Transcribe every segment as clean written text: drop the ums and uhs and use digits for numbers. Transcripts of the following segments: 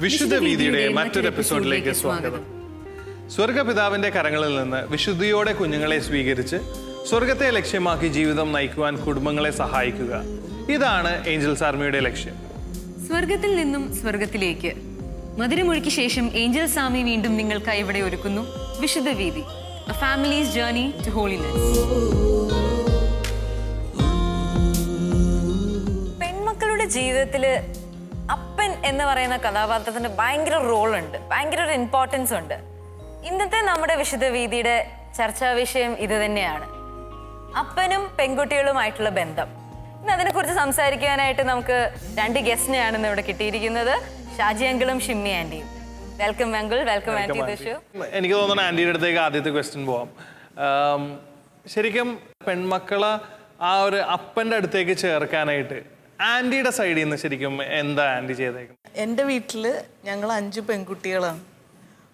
വിശുദ്ധ വീതിയുടെ മറ്റൊരു എപ്പിസോഡിലേക്ക് സ്വാഗതം. സ്വർഗപിതാവിന്റെ കരങ്ങളിൽ നിന്ന് വിശുദ്ധിയോടെ കുഞ്ഞുങ്ങളെ സ്വീകരിച്ച് സ്വർഗത്തെ ലക്ഷ്യമാക്കി ജീവിതം നയിക്കുവാൻ കുടുംബങ്ങളെ സഹായിക്കുക. ഇതാണ് ഏഞ്ചൽസ് ആർമിയുടെ ലക്ഷ്യം. സ്വർഗത്തിൽ നിന്നും സ്വർഗത്തിലേക്ക് മധുരമൊഴുക്കി ശേഷം ഏഞ്ചൽസ് ആർമി വീണ്ടും നിങ്ങൾക്കായി ഇവിടെ ഒരുക്കുന്നു വിശുദ്ധ വീതി, A family's journey to holiness. പെൺമക്കളുടെ ജീവിതത്തില് അപ്പൻ എന്ന് പറയുന്ന കഥാപാത്രത്തിന് ഭയങ്കര റോളുണ്ട്, ഭയങ്കര ഒരു ഇമ്പോർട്ടൻസ് ഉണ്ട്. ഇന്നത്തെ നമ്മുടെ വിശുദ്ധ വീതിയുടെ ചർച്ചാ വിഷയം ഇത് തന്നെയാണ്, അപ്പനും പെൺകുട്ടികളുമായിട്ടുള്ള ബന്ധം. ഇന്ന് അതിനെക്കുറിച്ച് സംസാരിക്കാനായിട്ട് നമുക്ക് രണ്ട് ഗസ്റ്റിനെയാണ് ഇന്ന് ഇവിടെ കിട്ടിയിരിക്കുന്നത്, ഷാജി അങ്കിളും ഷിമ്മി ആന്റിയും. Welcome uncle, welcome aunty to the show. എനിക്ക് തോന്നുന്നു ആന്റിയുടെ അടുത്തേക്ക് ആദ്യത്തെ ക്വസ്റ്റ്യൻ പോവാം. ശരിക്കും പെൺമക്കളെ ആ ഒരു അപ്പൻ്റെ അടുത്തേക്ക് ചേർക്കാനായിട്ട് ആന്റിയുടെ സൈഡിൽ നിന്ന് ശരിക്കും എന്താ ആന്റി ചെയ്തേക്കുന്നത്? എൻ്റെ വീട്ടിൽ ഞങ്ങൾ 5 പെൺകുട്ടികളാണ്.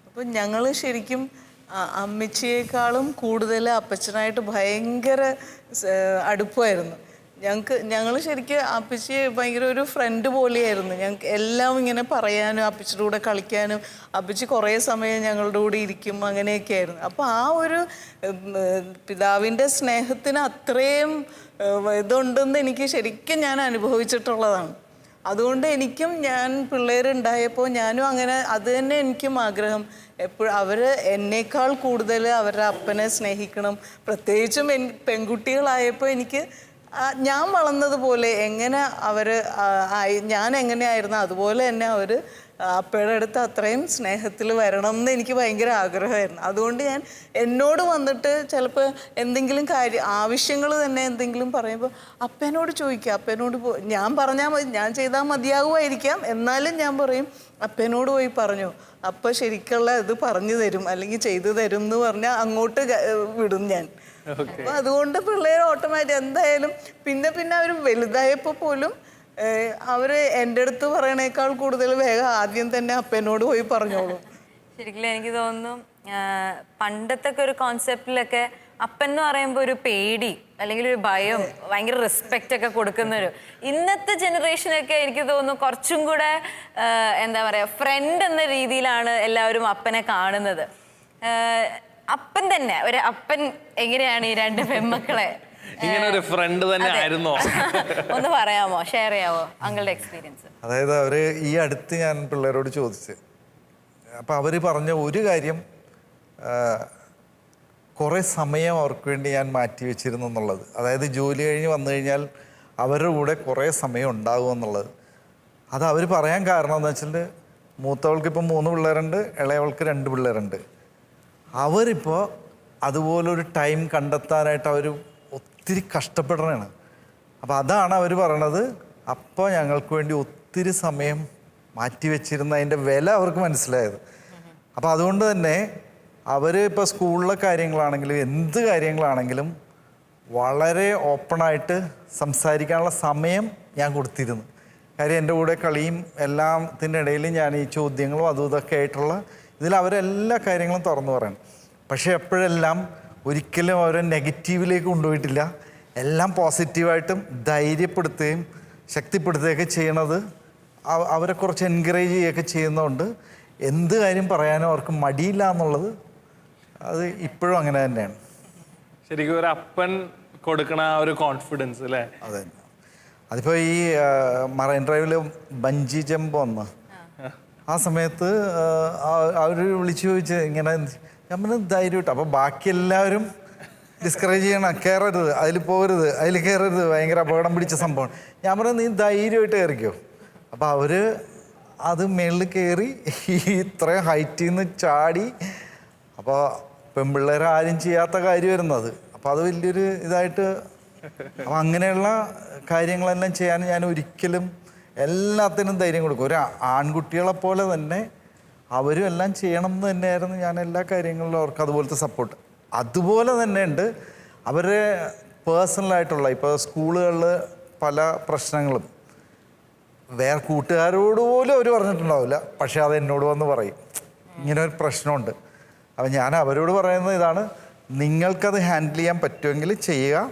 അപ്പം ഞങ്ങൾ ശരിക്കും അമ്മച്ചിയേക്കാളും കൂടുതൽ അപ്പച്ചനായിട്ട് ഭയങ്കര അടുപ്പമായിരുന്നു. ഞങ്ങൾ ശരിക്കും അപ്പച്ചിയെ ഭയങ്കര ഒരു ഫ്രണ്ട് പോലെയായിരുന്നു. ഞങ്ങൾക്ക് എല്ലാം ഇങ്ങനെ പറയാനും അപ്പച്ചിയുടെ കൂടെ കളിക്കാനും, അപ്പച്ചി കുറേ സമയം ഞങ്ങളുടെ കൂടെ ഇരിക്കും, അങ്ങനെയൊക്കെ ആയിരുന്നു. അപ്പോൾ ആ ഒരു പിതാവിൻ്റെ സ്നേഹത്തിന് അത്രയും ഇതുണ്ടെന്ന് എനിക്ക് ശരിക്കും ഞാൻ അനുഭവിച്ചിട്ടുള്ളതാണ്. അതുകൊണ്ട് എനിക്കും ഞാൻ പിള്ളേരുണ്ടായപ്പോൾ ഞാനും അങ്ങനെ അത് തന്നെ എനിക്കും ആഗ്രഹം. എപ്പോഴും അവർ എന്നേക്കാൾ കൂടുതൽ അവരുടെ അപ്പനെ സ്നേഹിക്കണം. പ്രത്യേകിച്ചും പെൺകുട്ടികളായപ്പോൾ എനിക്ക് ഞാൻ വളർന്നതുപോലെ എങ്ങനെ അവർ ഞാൻ എങ്ങനെയായിരുന്നു അതുപോലെ തന്നെ അവർ അപ്പയുടെ അടുത്ത് അത്രയും സ്നേഹത്തിൽ വരണം എന്ന് എനിക്ക് ഭയങ്കര ആഗ്രഹമായിരുന്നു. അതുകൊണ്ട് ഞാൻ എന്നോട് വന്നിട്ട് ചിലപ്പോൾ എന്തെങ്കിലും ആവശ്യങ്ങൾ തന്നെ എന്തെങ്കിലും പറയുമ്പോൾ അപ്പനോട് ചോദിക്കുക, അപ്പനോട് ഞാൻ പറഞ്ഞാൽ മതി, ഞാൻ ചെയ്താൽ മതിയാകുമായിരിക്കാം, എന്നാലും ഞാൻ പറയും അപ്പനോട് പോയി പറഞ്ഞു, അപ്പം ശരിക്കുള്ള ഇത് പറഞ്ഞു തരും അല്ലെങ്കിൽ ചെയ്തു തരും എന്ന് പറഞ്ഞാൽ അങ്ങോട്ട് വിടും ഞാൻ. അപ്പൊ അതുകൊണ്ട് പിള്ളേർ ഓട്ടോമാറ്റിക് എന്തായാലും പിന്നെ അവർ വലുതായപ്പോൾ പോലും അവര് എൻ്റെ അടുത്ത് പറയണേക്കാൾ കൂടുതൽ വേഗം ആദ്യം തന്നെ അപ്പനോട് പോയി പറഞ്ഞോളൂ. ശരിക്കും എനിക്ക് തോന്നുന്നു പണ്ടത്തെ ഒരു കോൺസെപ്റ്റിലൊക്കെ അപ്പൻ എന്ന് പറയുമ്പോൾ ഒരു പേടി അല്ലെങ്കിൽ ഒരു ഭയം, ഭയങ്കര റെസ്പെക്റ്റ് ഒക്കെ കൊടുക്കുന്നൊരു, ഇന്നത്തെ ജനറേഷനൊക്കെ എനിക്ക് തോന്നുന്നു കുറച്ചും കൂടെ എന്താ പറയാ ഫ്രണ്ട് എന്ന രീതിയിലാണ് എല്ലാവരും അപ്പനെ കാണുന്നത്. അപ്പൻ തന്നെ ഒരു അപ്പൻ എങ്ങനെയാണ് ഈ രണ്ട് പെൺമക്കളെ ഇങ്ങനെ ഒരു ഫ്രണ്ട് തന്നെ ആയിരുന്നോ? ഒന്ന് പറയാമോ, ഷെയർ ചെയ്യാമോ അങ്ങളുടെ എക്സ്പീരിയൻസ്? അതായത് അവര് ഈ അടുത്ത് ഞാൻ പിള്ളേരോട് ചോദിച്ച്, അപ്പം അവർ പറഞ്ഞ ഒരു കാര്യം, കുറേ സമയം അവർക്ക് വേണ്ടി ഞാൻ മാറ്റി വെച്ചിരുന്നു എന്നുള്ളത്. അതായത് ജോലി കഴിഞ്ഞ് വന്നു കഴിഞ്ഞാൽ അവരുടെ കൂടെ കുറേ സമയം ഉണ്ടാകും എന്നുള്ളത്. അത് അവർ പറയാൻ കാരണം എന്ന് വെച്ചാൽ മൂത്തവൾക്ക് ഇപ്പം 3 പിള്ളേരുണ്ട്, ഇളയവൾക്ക് 2 പിള്ളേരുണ്ട്. അവരിപ്പോൾ അതുപോലൊരു ടൈം കണ്ടെത്താനായിട്ട് അവർ ഒത്തിരി കഷ്ടപ്പെടണതാണ്. അപ്പോൾ അതാണ് അവർ പറയണത്, അപ്പോൾ ഞങ്ങൾക്ക് വേണ്ടി ഒത്തിരി സമയം മാറ്റി വെച്ചിരുന്നതിൻ്റെ വില അവർക്ക് മനസ്സിലായത്. അപ്പോൾ അതുകൊണ്ട് തന്നെ അവർ ഇപ്പോൾ സ്കൂളിലെ കാര്യങ്ങളാണെങ്കിലും എന്ത് കാര്യങ്ങളാണെങ്കിലും വളരെ ഓപ്പണായിട്ട് സംസാരിക്കാനുള്ള സമയം ഞാൻ കൊടുത്തിരുന്നു. കാര്യം എൻ്റെ കൂടെ കളിയും എല്ലാത്തിൻ്റെ ഇടയിൽ ഞാൻ ഈ ചോദ്യങ്ങളും അതും ഇതൊക്കെ ആയിട്ടുള്ള ഇതിൽ അവരെല്ലാ കാര്യങ്ങളും തുറന്നു പറയണം. പക്ഷേ എപ്പോഴെല്ലാം ഒരിക്കലും അവരെ നെഗറ്റീവിലേക്ക് കൊണ്ടുപോയിട്ടില്ല. എല്ലാം പോസിറ്റീവായിട്ടും ധൈര്യപ്പെടുത്തുകയും ശക്തിപ്പെടുത്തുകയൊക്കെ ചെയ്യണത് അവരെ കുറച്ച് എൻകറേജ് ചെയ്യുകയൊക്കെ ചെയ്യുന്നതുകൊണ്ട് എന്ത് കാര്യം പറയാനും അവർക്ക് മടിയില്ല എന്നുള്ളത് അത് ഇപ്പോഴും അങ്ങനെ തന്നെയാണ്. ശരിക്കും ഒരു അപ്പൻ കൊടുക്കണ ആ ഒരു കോൺഫിഡൻസ് അല്ലേ? അതെ. അതിപ്പോൾ ഈ മറൈൻ ഡ്രൈവിൽ ബഞ്ചി ജമ്പ് വന്ന് ആ സമയത്ത് അവർ വിളിച്ചു ചോദിച്ച് ഇങ്ങനെ, ഞാൻ പറഞ്ഞു ധൈര്യമായിട്ട്. അപ്പോൾ ബാക്കി എല്ലാവരും ഡിസ്കറേജ് ചെയ്യണം, കയറരുത്, അതിൽ പോകരുത്, അതിൽ കയറരുത്, ഭയങ്കര അപകടം പിടിച്ച സംഭവം. ഞാൻ പറഞ്ഞു നീ ധൈര്യമായിട്ട് കയറിക്കോ. അപ്പോൾ അവർ അത് മേളിൽ കയറി ഇത്രയും ഹൈറ്റിൽ നിന്ന് ചാടി. അപ്പോൾ പെൺപിള്ളേർ ആരും ചെയ്യാത്ത കാര്യമായിരുന്നു അത്. അപ്പോൾ അത് വലിയൊരു ഇതായിട്ട്, അപ്പം അങ്ങനെയുള്ള കാര്യങ്ങളെല്ലാം ചെയ്യാൻ ഞാൻ ഒരിക്കലും എല്ലാത്തിനും ധൈര്യം കൊടുക്കും. ഒരു ആൺകുട്ടികളെപ്പോലെ തന്നെ അവരും എല്ലാം ചെയ്യണം എന്ന് തന്നെയായിരുന്നു ഞാൻ എല്ലാ കാര്യങ്ങളിലും അവർക്ക് അതുപോലത്തെ സപ്പോർട്ട്. അതുപോലെ തന്നെ ഉണ്ട് അവരുടെ പേഴ്സണലായിട്ടുള്ള, ഇപ്പോൾ സ്കൂളുകളിൽ പല പ്രശ്നങ്ങളും വേറെ കൂട്ടുകാരോട് പോലും അവർ പറഞ്ഞിട്ടുണ്ടാവില്ല, പക്ഷേ അത് എന്നോട് വന്ന് പറയും ഇങ്ങനെ ഒരു പ്രശ്നമുണ്ട്. അപ്പം ഞാൻ അവരോട് പറയുന്നത് ഇതാണ്, നിങ്ങൾക്കത് ഹാൻഡിൽ ചെയ്യാൻ പറ്റുമെങ്കിൽ ചെയ്യുക,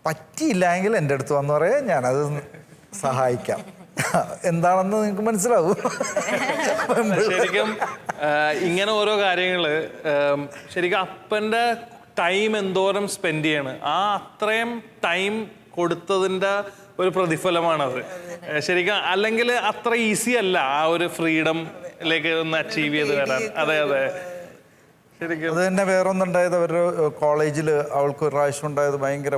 പറ്റിയില്ല എങ്കിൽ എൻ്റെ അടുത്ത് വന്ന് പറയാം, ഞാനത് സഹായിക്കാം. എന്താണെന്ന് നിങ്ങൾക്ക് മനസ്സിലാവും. ശരിക്കും ഇങ്ങനെ ഓരോ കാര്യങ്ങള് ശരിക്കും അപ്പൻ്റെ ടൈം എന്തോരം സ്പെൻഡ് ചെയ്യാണ്, ആ അത്രയും ടൈം കൊടുത്തതിൻ്റെ ഒരു പ്രതിഫലമാണത് ശരിക്കും. അല്ലെങ്കിൽ അത്ര ഈസി അല്ല ആ ഒരു ഫ്രീഡമിലേക്ക് ഒന്ന് അച്ചീവ് ചെയ്ത് വരാൻ. അതെ അതെ ശരിക്കും. അത് തന്നെ വേറൊന്നുണ്ടായത്, അവരുടെ കോളേജിൽ അവൾക്ക് ഒരു പ്രാവശ്യം ഉണ്ടായത് ഭയങ്കര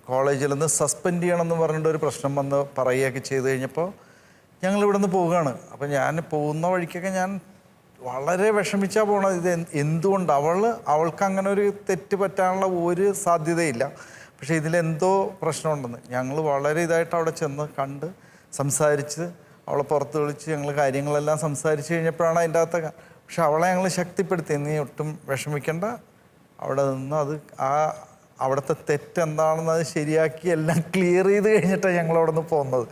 കോളേജിൽ നിന്ന് സസ്പെൻഡ് ചെയ്യണമെന്ന് പറഞ്ഞിട്ട് ഒരു പ്രശ്നം വന്ന് പറയുകയൊക്കെ ചെയ്ത് കഴിഞ്ഞപ്പോൾ ഞങ്ങൾ ഇവിടെ നിന്ന് പോവുകയാണ്. അപ്പം ഞാൻ പോകുന്ന വഴിക്കൊക്കെ ഞാൻ വളരെ വിഷമിച്ചാൽ പോകണത്. ഇത് എന്തുകൊണ്ട് അവൾക്ക് അങ്ങനെ ഒരു തെറ്റ് പറ്റാനുള്ള ഒരു സാധ്യതയില്ല, പക്ഷേ ഇതിലെന്തോ പ്രശ്നമുണ്ടെന്ന്. ഞങ്ങൾ വളരെ ഇതായിട്ട് അവിടെ ചെന്ന് കണ്ട് സംസാരിച്ച് അവളെ പുറത്ത് വിളിച്ച് ഞങ്ങൾ കാര്യങ്ങളെല്ലാം സംസാരിച്ച് കഴിഞ്ഞപ്പോഴാണ് അതിൻ്റെ അകത്ത്. പക്ഷെ അവളെ ഞങ്ങൾ ശക്തിപ്പെടുത്തി, നീ ഒട്ടും വിഷമിക്കേണ്ട, അവിടെ നിന്ന് അത് അവിടുത്തെ തെറ്റെന്താണെന്ന് അത് ശരിയാക്കി എല്ലാം ക്ലിയർ ചെയ്ത് കഴിഞ്ഞിട്ടാണ് ഞങ്ങൾ അവിടെ നിന്ന് പോകുന്നത്.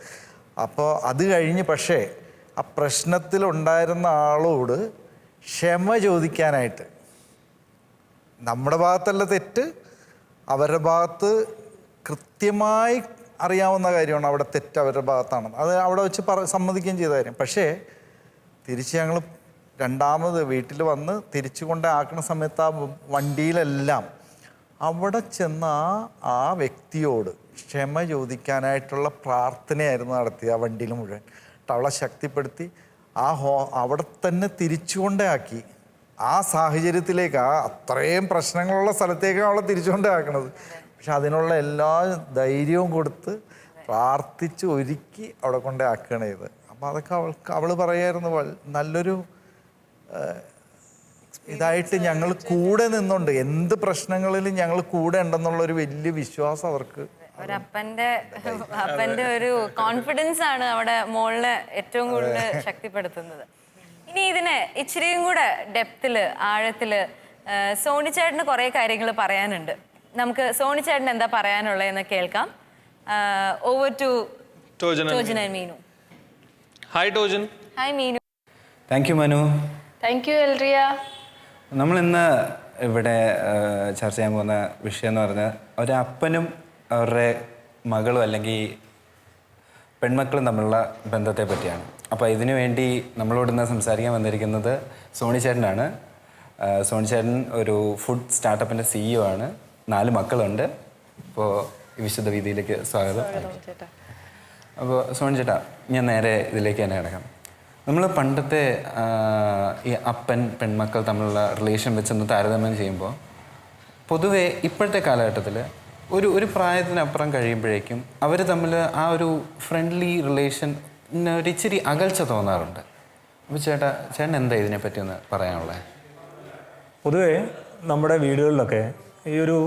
അപ്പോൾ അത് കഴിഞ്ഞ് പക്ഷേ ആ പ്രശ്നത്തിലുണ്ടായിരുന്ന ആളോട് ക്ഷമ ചോദിക്കാനായിട്ട്, നമ്മുടെ ഭാഗത്തല്ല തെറ്റ്, അവരുടെ ഭാഗത്ത് കൃത്യമായി അറിയാവുന്ന കാര്യമാണ് അവിടെ തെറ്റ് അവരുടെ ഭാഗത്താണെന്ന്. അത് അവിടെ വെച്ച് സമ്മതിക്കുകയും ചെയ്ത കാര്യം. പക്ഷേ തിരിച്ച് ഞങ്ങൾ രണ്ടാമത് വീട്ടിൽ വന്ന് തിരിച്ചു കൊണ്ടാക്കുന്ന സമയത്ത് ആ വണ്ടിയിലെല്ലാം അവിടെ ചെന്ന് ആ വ്യക്തിയോട് ക്ഷമ ചോദിക്കാനായിട്ടുള്ള പ്രാർത്ഥനയായിരുന്നു നടത്തി ആ വണ്ടിയിൽ മുഴുവൻ. അവളെ ശക്തിപ്പെടുത്തി അവിടെ തന്നെ തിരിച്ചുകൊണ്ടേ ആക്കി. ആ സാഹചര്യത്തിലേക്ക്, ആ അത്രയും പ്രശ്നങ്ങളുള്ള സ്ഥലത്തേക്കാണ് അവളെ തിരിച്ചുകൊണ്ടേ ആക്കണത്. പക്ഷെ അതിനുള്ള എല്ലാ ധൈര്യവും കൊടുത്ത് പ്രാർത്ഥിച്ച് ഒരുക്കി അവിടെ കൊണ്ടേ ആക്കുകയാണ് ചെയ്തത്. അപ്പോൾ അതൊക്കെ അവൾ പറയായിരുന്നു, നല്ലൊരു ഇതായിട്ട് ഞങ്ങൾ കൂടെ നിന്നുണ്ട്, എന്ത് പ്രശ്നങ്ങളിലും ഞങ്ങൾ കൂടെ ഉണ്ടെന്നുള്ളൊരു വലിയ വിശ്വാസം അവർക്ക്. അപ്പന്റെ ഒരു കോൺഫിഡൻസ് ആണ് അവിടെ മോളിനെ ഏറ്റവും കൂടുതൽ ശക്തിപ്പെടുത്തുന്നത്. ഇനി ഇതിനെ ഇച്ചിരിയും കൂടെ ഡെപ്തില്, ആഴത്തില് സോണി ചേട്ടന് കുറെ കാര്യങ്ങൾ പറയാനുണ്ട്. നമുക്ക് സോണി ചേട്ടൻ എന്താ പറയാനുള്ളതെന്ന് കേൾക്കാം. Over to Tojan and Meenu. Hi Tojan. Hi Meenu. Thank you Manu. Thank you Elria. നമ്മളിന്ന് ഇവിടെ ചർച്ച ചെയ്യാൻ പോകുന്ന വിഷയം എന്ന് പറഞ്ഞാൽ ഒരപ്പനും അവരുടെ മകളും അല്ലെങ്കിൽ പെൺമക്കളും തമ്മിലുള്ള ബന്ധത്തെ പറ്റിയാണ്. അപ്പോൾ ഇതിനു വേണ്ടി നമ്മളോടിന്ന് സംസാരിക്കാൻ വന്നിരിക്കുന്നത് സോണി ചേട്ടനാണ്. സോണി ചേട്ടൻ ഒരു ഫുഡ് സ്റ്റാർട്ടപ്പിൻ്റെ CEO ആണ്. 4 മക്കളുണ്ട്. അപ്പോൾ വിശുദ്ധ വീതിയിലേക്ക് സ്വാഗതം. അപ്പോൾ സോണി ചേട്ടാ, ഞാൻ നേരെ ഇതിലേക്ക് തന്നെ കിടക്കാം. നമ്മൾ പണ്ടത്തെ ഈ അപ്പൻ പെൺമക്കൾ തമ്മിലുള്ള റിലേഷൻ വെച്ചൊന്ന് താരതമ്യം ചെയ്യുമ്പോൾ പൊതുവെ ഇപ്പോഴത്തെ കാലഘട്ടത്തിൽ ഒരു പ്രായത്തിനപ്പുറം കഴിയുമ്പോഴേക്കും അവർ തമ്മിൽ ആ ഒരു ഫ്രണ്ട്ലി റിലേഷൻ ഒരു ഇച്ചിരി അകൽച്ച തോന്നാറുണ്ട്. അപ്പോൾ ചേട്ടൻ എന്താ ഇതിനെപ്പറ്റി ഒന്ന് പറയാനുള്ളത്? പൊതുവേ നമ്മുടെ വീടുകളിലൊക്കെ ഈ ഒരു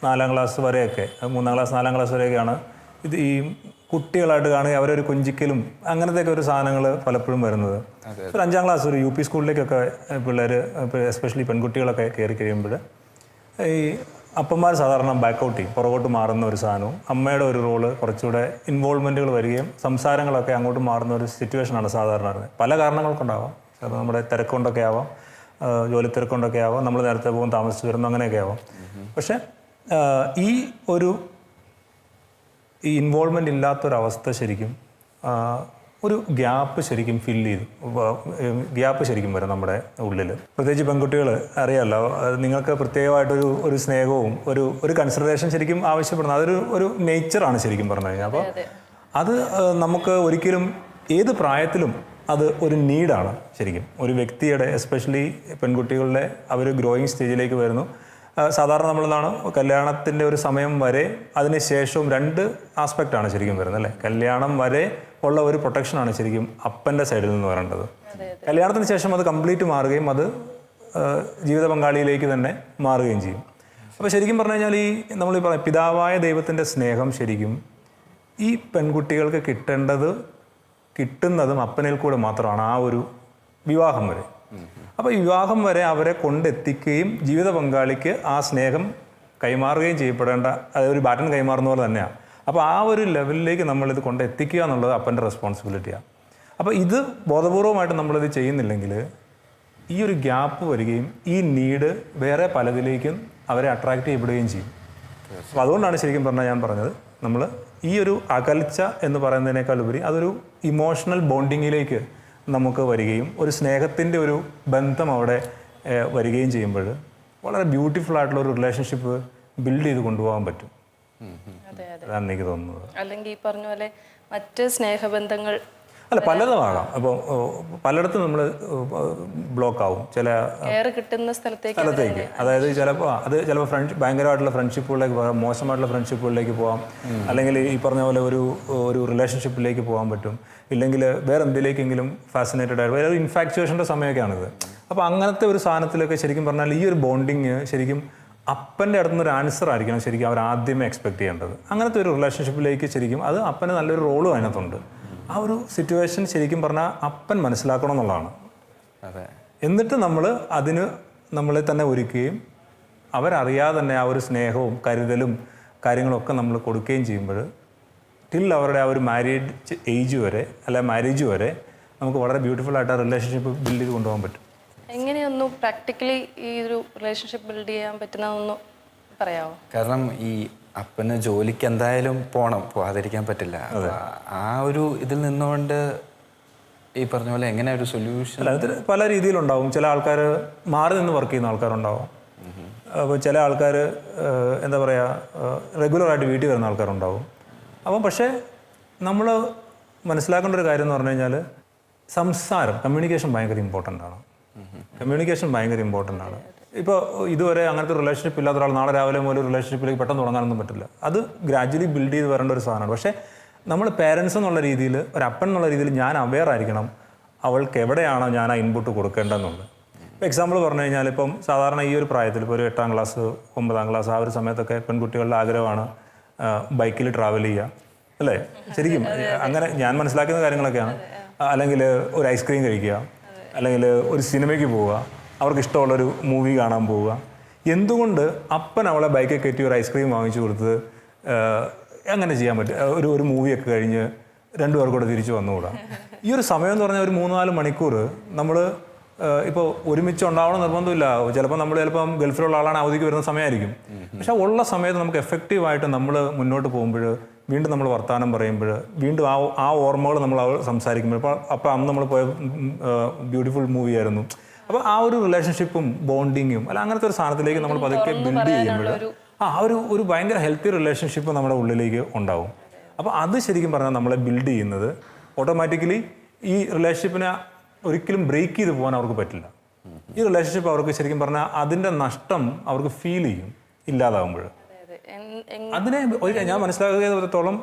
4ാം ക്ലാസ് വരെയൊക്കെ, 3ാം ക്ലാസ് 4ാം ക്ലാസ് വരെയൊക്കെയാണ് ഇത് ഈ കുട്ടികളായിട്ട് കാണുക, അവരൊരു കൊഞ്ചിക്കലും അങ്ങനത്തെയൊക്കെ ഒരു സാധനങ്ങൾ പലപ്പോഴും വരുന്നത്. ഒരു 5ാം ക്ലാസ് ഒരു UP സ്കൂളിലേക്കൊക്കെ പിള്ളേർ, എസ്പെഷ്യലി പെൺകുട്ടികളൊക്കെ കയറി കഴിയുമ്പോൾ ഈ അപ്പന്മാർ സാധാരണ ബാക്കൗട്ട് ചെയ്യും, പുറകോട്ട് മാറുന്ന ഒരു സാധനവും അമ്മയുടെ ഒരു റോള് കുറച്ചുകൂടെ ഇൻവോൾവ്മെൻറ്റുകൾ വരികയും സംസാരങ്ങളൊക്കെ അങ്ങോട്ട് മാറുന്ന ഒരു സിറ്റുവേഷനാണ് സാധാരണ വരുന്നത്. പല കാരണങ്ങൾക്കുണ്ടാവാം. ചിലപ്പോൾ നമ്മുടെ തിരക്കൊണ്ടൊക്കെ ആവാം, ജോലി തിരക്കൊണ്ടൊക്കെ ആവാം, നമ്മൾ നേരത്തെ പോകും താമസിച്ച് വരുന്നു, അങ്ങനെയൊക്കെ ആവാം. പക്ഷേ ഈ ഇൻവോൾവ്മെൻ്റ് ഇല്ലാത്തൊരവസ്ഥ ശരിക്കും ഒരു ഗ്യാപ്പ് ശരിക്കും ഗ്യാപ്പ് ശരിക്കും വരും നമ്മുടെ ഉള്ളിൽ. പ്രത്യേകിച്ച് പെൺകുട്ടികൾ അറിയാമല്ലോ, നിങ്ങൾക്ക് പ്രത്യേകമായിട്ടൊരു സ്നേഹവും ഒരു കൺസിഡറേഷൻ ശരിക്കും ആവശ്യപ്പെടുന്നത് ഒരു നേച്ചറാണ് ശരിക്കും പറഞ്ഞു കഴിഞ്ഞാൽ. അപ്പോൾ അത് നമുക്ക് ഒരിക്കലും ഏത് പ്രായത്തിലും അത് ഒരു നീഡാണ് ശരിക്കും. ഒരു വ്യക്തിയുടെ, എസ്പെഷ്യലി പെൺകുട്ടികളുടെ അവർ ഗ്രോയിങ് സ്റ്റേജിലേക്ക് വരുന്നു. സാധാരണ നമ്മളെന്താണ് കല്യാണത്തിൻ്റെ ഒരു സമയം വരെ, അതിന് ശേഷവും 2 ആസ്പെക്റ്റാണ് ശരിക്കും വരുന്നത് അല്ലേ. കല്യാണം വരെ ഉള്ള ഒരു പ്രൊട്ടക്ഷനാണ് ശരിക്കും അപ്പൻ്റെ സൈഡിൽ നിന്ന് വരേണ്ടത്. കല്യാണത്തിന് ശേഷം അത് കംപ്ലീറ്റ് മാറുകയും അത് ജീവിത പങ്കാളിയിലേക്ക് തന്നെ മാറുകയും ചെയ്യും. അപ്പോൾ ശരിക്കും പറഞ്ഞു കഴിഞ്ഞാൽ നമ്മൾ പറയാം പിതാവായ ദൈവത്തിൻ്റെ സ്നേഹം ശരിക്കും ഈ പെൺകുട്ടികൾക്ക് കിട്ടുന്നതും അപ്പനിൽ കൂടെ മാത്രമാണ് ആ ഒരു വിവാഹം വരെ. അപ്പോൾ ഈ വിവാഹം വരെ അവരെ കൊണ്ടെത്തിക്കുകയും ജീവിത പങ്കാളിക്ക് ആ സ്നേഹം കൈമാറുകയും ചെയ്യപ്പെടേണ്ട, അതൊരു ബാറ്റൺ കൈമാറുന്ന പോലെ തന്നെയാണ്. അപ്പോൾ ആ ഒരു ലെവലിലേക്ക് നമ്മളിത് കൊണ്ടെത്തിക്കുക എന്നുള്ളത് അപ്പൻ്റെ റെസ്പോൺസിബിലിറ്റിയാണ്. അപ്പോൾ ഇത് ബോധപൂർവമായിട്ട് നമ്മളിത് ചെയ്യുന്നില്ലെങ്കിൽ ഈ ഒരു ഗ്യാപ്പ് വരികയും ഈ നീഡ് വേറെ പലതിലേക്കും അവരെ അട്രാക്റ്റ് ചെയ്യപ്പെടുകയും ചെയ്യും. അപ്പോൾ അതുകൊണ്ടാണ് ശരിക്കും പറഞ്ഞാൽ ഞാൻ പറഞ്ഞത് നമ്മൾ ഈ ഒരു അകൽച്ച എന്ന് പറയുന്നതിനേക്കാൾ ഉപരി അതൊരു ഇമോഷണൽ ബോണ്ടിങ്ങിലേക്ക് നമുക്ക് വരികയും ഒരു സ്നേഹത്തിൻ്റെ ഒരു ബന്ധം അവിടെ വരികയും ചെയ്യുമ്പോൾ വളരെ ബ്യൂട്ടിഫുൾ ആയിട്ടുള്ള ഒരു റിലേഷൻഷിപ്പ് ബിൽഡ് ചെയ്ത് കൊണ്ടുപോകാൻ പറ്റും. അതാണ് എനിക്ക് തോന്നുന്നത്. അല്ലെങ്കിൽ ഈ പറഞ്ഞ പോലെ മറ്റ് സ്നേഹബന്ധങ്ങൾ അല്ല, പലതുമാകാം. അപ്പോൾ പലയിടത്തും നമ്മൾ ബ്ലോക്ക് ആവും ചില കെയർ കിട്ടുന്ന സ്ഥലത്തേക്ക്. അതായത് ചിലപ്പോൾ ചിലപ്പോൾ ഭയങ്കരമായിട്ടുള്ള ഫ്രണ്ട്ഷിപ്പുകളിലേക്ക് പോകാം, മോശമായിട്ടുള്ള ഫ്രണ്ട്ഷിപ്പുകളിലേക്ക് പോകാം, അല്ലെങ്കിൽ ഈ പറഞ്ഞ പോലെ ഒരു റിലേഷൻഷിപ്പിലേക്ക് പോകാൻ പറ്റും, ഇല്ലെങ്കിൽ വേറെ എന്തിലേക്കെങ്കിലും ഫാസിനേറ്റഡ് ആയിട്ട് വേറെ ഒരു ഇൻഫാക്ച്വേഷൻ്റെ സമയമൊക്കെയാണിത്. അപ്പോൾ അങ്ങനത്തെ ഒരു സാധനത്തിലൊക്കെ ശരിക്കും പറഞ്ഞാൽ ഈ ഒരു ബോണ്ടിങ് ശരിക്കും അപ്പൻ്റെ അടുത്തുനിന്ന് ഒരു ആൻസർ ആയിരിക്കണം ശരിക്കും അവർ ആദ്യമേ എക്സ്പെക്ട് ചെയ്യേണ്ടത്. അങ്ങനത്തെ ഒരു റിലേഷൻഷിപ്പിലേക്ക് ശരിക്കും അത് അപ്പന് നല്ലൊരു റോളും അതിനകത്തുണ്ട്. ആ ഒരു സിറ്റുവേഷൻ ശരിക്കും പറഞ്ഞാൽ അപ്പൻ മനസ്സിലാക്കണം എന്നുള്ളതാണ്. എന്നിട്ട് അതിന് നമ്മളെ തന്നെ ഒരുക്കുകയും അവരറിയാതെ തന്നെ ആ ഒരു സ്നേഹവും കരുതലും കാര്യങ്ങളൊക്കെ നമ്മൾ കൊടുക്കുകയും ചെയ്യുമ്പോൾ ടിൽ അവരുടെ ആ ഒരു മാരേജ് ഏജ് വരെ അല്ലെ മാരേജ് വരെ നമുക്ക് വളരെ ബ്യൂട്ടിഫുൾ ആയിട്ട് ആ റിലേഷൻഷിപ്പ് ബിൽഡ് ചെയ്ത് കൊണ്ടുപോകാൻ പറ്റും. എങ്ങനെയൊന്നു പ്രാക്ടിക്കലി ഈ ഒരു റിലേഷൻഷിപ്പ് ബിൽഡ് ചെയ്യാൻ പറ്റുന്നതെന്ന് പറയാമോ? കാരണം ഈ അപ്പന് ജോലിക്ക് എന്തായാലും പോകാതിരിക്കാൻ പറ്റില്ല. ആ ഒരു ഇതിൽ നിന്നുകൊണ്ട് ഈ പറഞ്ഞ പോലെ എങ്ങനെ ഒരു സൊല്യൂഷൻ അതിൽ പല രീതിയിലുണ്ടാവും. ചില ആൾക്കാർ മാറി നിന്ന് വർക്ക് ചെയ്യുന്ന ആൾക്കാരുണ്ടാവും. അപ്പോൾ ചില ആൾക്കാർ എന്താ പറയുക റെഗുലറായിട്ട് വീട്ടിൽ വരുന്ന ആൾക്കാരുണ്ടാവും. അപ്പം പക്ഷേ നമ്മൾ മനസ്സിലാക്കേണ്ട ഒരു കാര്യം എന്ന് പറഞ്ഞു കഴിഞ്ഞാൽ സംസാരം, കമ്മ്യൂണിക്കേഷൻ ഭയങ്കര ഇമ്പോർട്ടൻ്റ് ആണ്. കമ്മ്യൂണിക്കേഷൻ ഭയങ്കര ഇമ്പോർട്ടൻ്റ് ആണ്. ഇപ്പോൾ ഇതുവരെ അങ്ങനത്തെ റിലേഷൻഷിപ്പ് ഇല്ലാത്ത ഒരാൾ നാളെ രാവിലെ മുതൽ റിലേഷൻഷിപ്പിലേക്ക് പെട്ടെന്ന് തുടങ്ങാനൊന്നും പറ്റില്ല. അത് ഗ്രാജുവലി ബിൽഡ് ചെയ്ത് വരേണ്ട ഒരു സാധനമാണ്. പക്ഷേ നമ്മൾ പേരൻസ് എന്നുള്ള രീതിയിൽ ഒരു അപ്പൻ എന്നുള്ള രീതിയിൽ ഞാൻ അവെയർ ആയിരിക്കണം അവൾക്ക് എവിടെയാണോ ഞാൻ ആ ഇൻപുട്ട് കൊടുക്കേണ്ടതെന്നുള്ളത്. ഇപ്പോൾ എക്സാമ്പിൾ പറഞ്ഞു കഴിഞ്ഞാൽ ഇപ്പം സാധാരണ ഈ ഒരു പ്രായത്തിൽ ഇപ്പോൾ ഒരു 8ാം ക്ലാസ് 9ാം ക്ലാസ് ആ ഒരു സമയത്തൊക്കെ പെൺകുട്ടികളുടെ ആഗ്രഹമാണ് ബൈക്കിൽ ട്രാവൽ ചെയ്യുക, അല്ലേ? ശരിക്കും അങ്ങനെ ഞാൻ മനസ്സിലാക്കുന്ന കാര്യങ്ങളൊക്കെയാണ്. അല്ലെങ്കിൽ ഒരു ഐസ്ക്രീം കഴിക്കുക, അല്ലെങ്കിൽ ഒരു സിനിമയ്ക്ക് പോവുക, അവർക്ക് ഇഷ്ടമുള്ളൊരു മൂവി കാണാൻ പോവുക. എന്തുകൊണ്ട് അപ്പൻ അവളെ ബൈക്കിൽ കയറ്റി ഒരു ഐസ്ക്രീം വാങ്ങിച്ചു കൊടുത്ത് അങ്ങനെ ചെയ്യാൻ പറ്റും? ഒരു മൂവിയൊക്കെ കഴിഞ്ഞ് രണ്ടുപേർക്കൂടെ തിരിച്ചു വന്നുകൂടാ. ഈ ഒരു സമയം എന്ന് പറഞ്ഞാൽ ഒരു 3-4 മണിക്കൂർ നമ്മൾ ഇപ്പോൾ ഒരുമിച്ച് ഉണ്ടാവണം നിർബന്ധമില്ല. ചിലപ്പം ഗൾഫിലുള്ള ആളാണ് അവധിക്ക് വരുന്ന സമയമായിരിക്കും. പക്ഷെ ഉള്ള സമയത്ത് നമുക്ക് എഫക്റ്റീവായിട്ട് നമ്മൾ മുന്നോട്ട് പോകുമ്പോൾ വീണ്ടും നമ്മൾ വർത്തമാനം പറയുമ്പോൾ വീണ്ടും ആ ഓർമ്മകൾ നമ്മൾ സംസാരിക്കുമ്പോൾ അപ്പോൾ അന്ന് നമ്മൾ പോയ ബ്യൂട്ടിഫുൾ മൂവി ആയിരുന്നു. അപ്പോൾ ആ ഒരു റിലേഷൻഷിപ്പും ബോണ്ടിങ്ങും അല്ല അങ്ങനത്തെ ഒരു സാധനത്തിലേക്ക് നമ്മൾ പതുക്കെ ബിൽഡ് ചെയ്യുമ്പോൾ ഒരു ഭയങ്കര ഹെൽത്തി റിലേഷൻഷിപ്പ് നമ്മുടെ ഉള്ളിലേക്ക് ഉണ്ടാവും. അപ്പോൾ അത് ശരിക്കും പറഞ്ഞാൽ നമ്മളെ ബിൽഡ് ചെയ്യുന്നത് ഓട്ടോമാറ്റിക്കലി ഈ റിലേഷൻഷിപ്പിനെ ഒരിക്കലും ബ്രേക്ക് ചെയ്ത് പോകാൻ അവർക്ക് പറ്റില്ല. ഈ റിലേഷൻഷിപ്പ് അവർക്ക് ശരിക്കും പറഞ്ഞാൽ അതിൻ്റെ നഷ്ടം അവർക്ക് ഫീൽ ചെയ്യും ഇല്ലാതാകുമ്പോൾ. അതിനെ ഞാൻ മനസ്സിലാക്കിയത്തോളം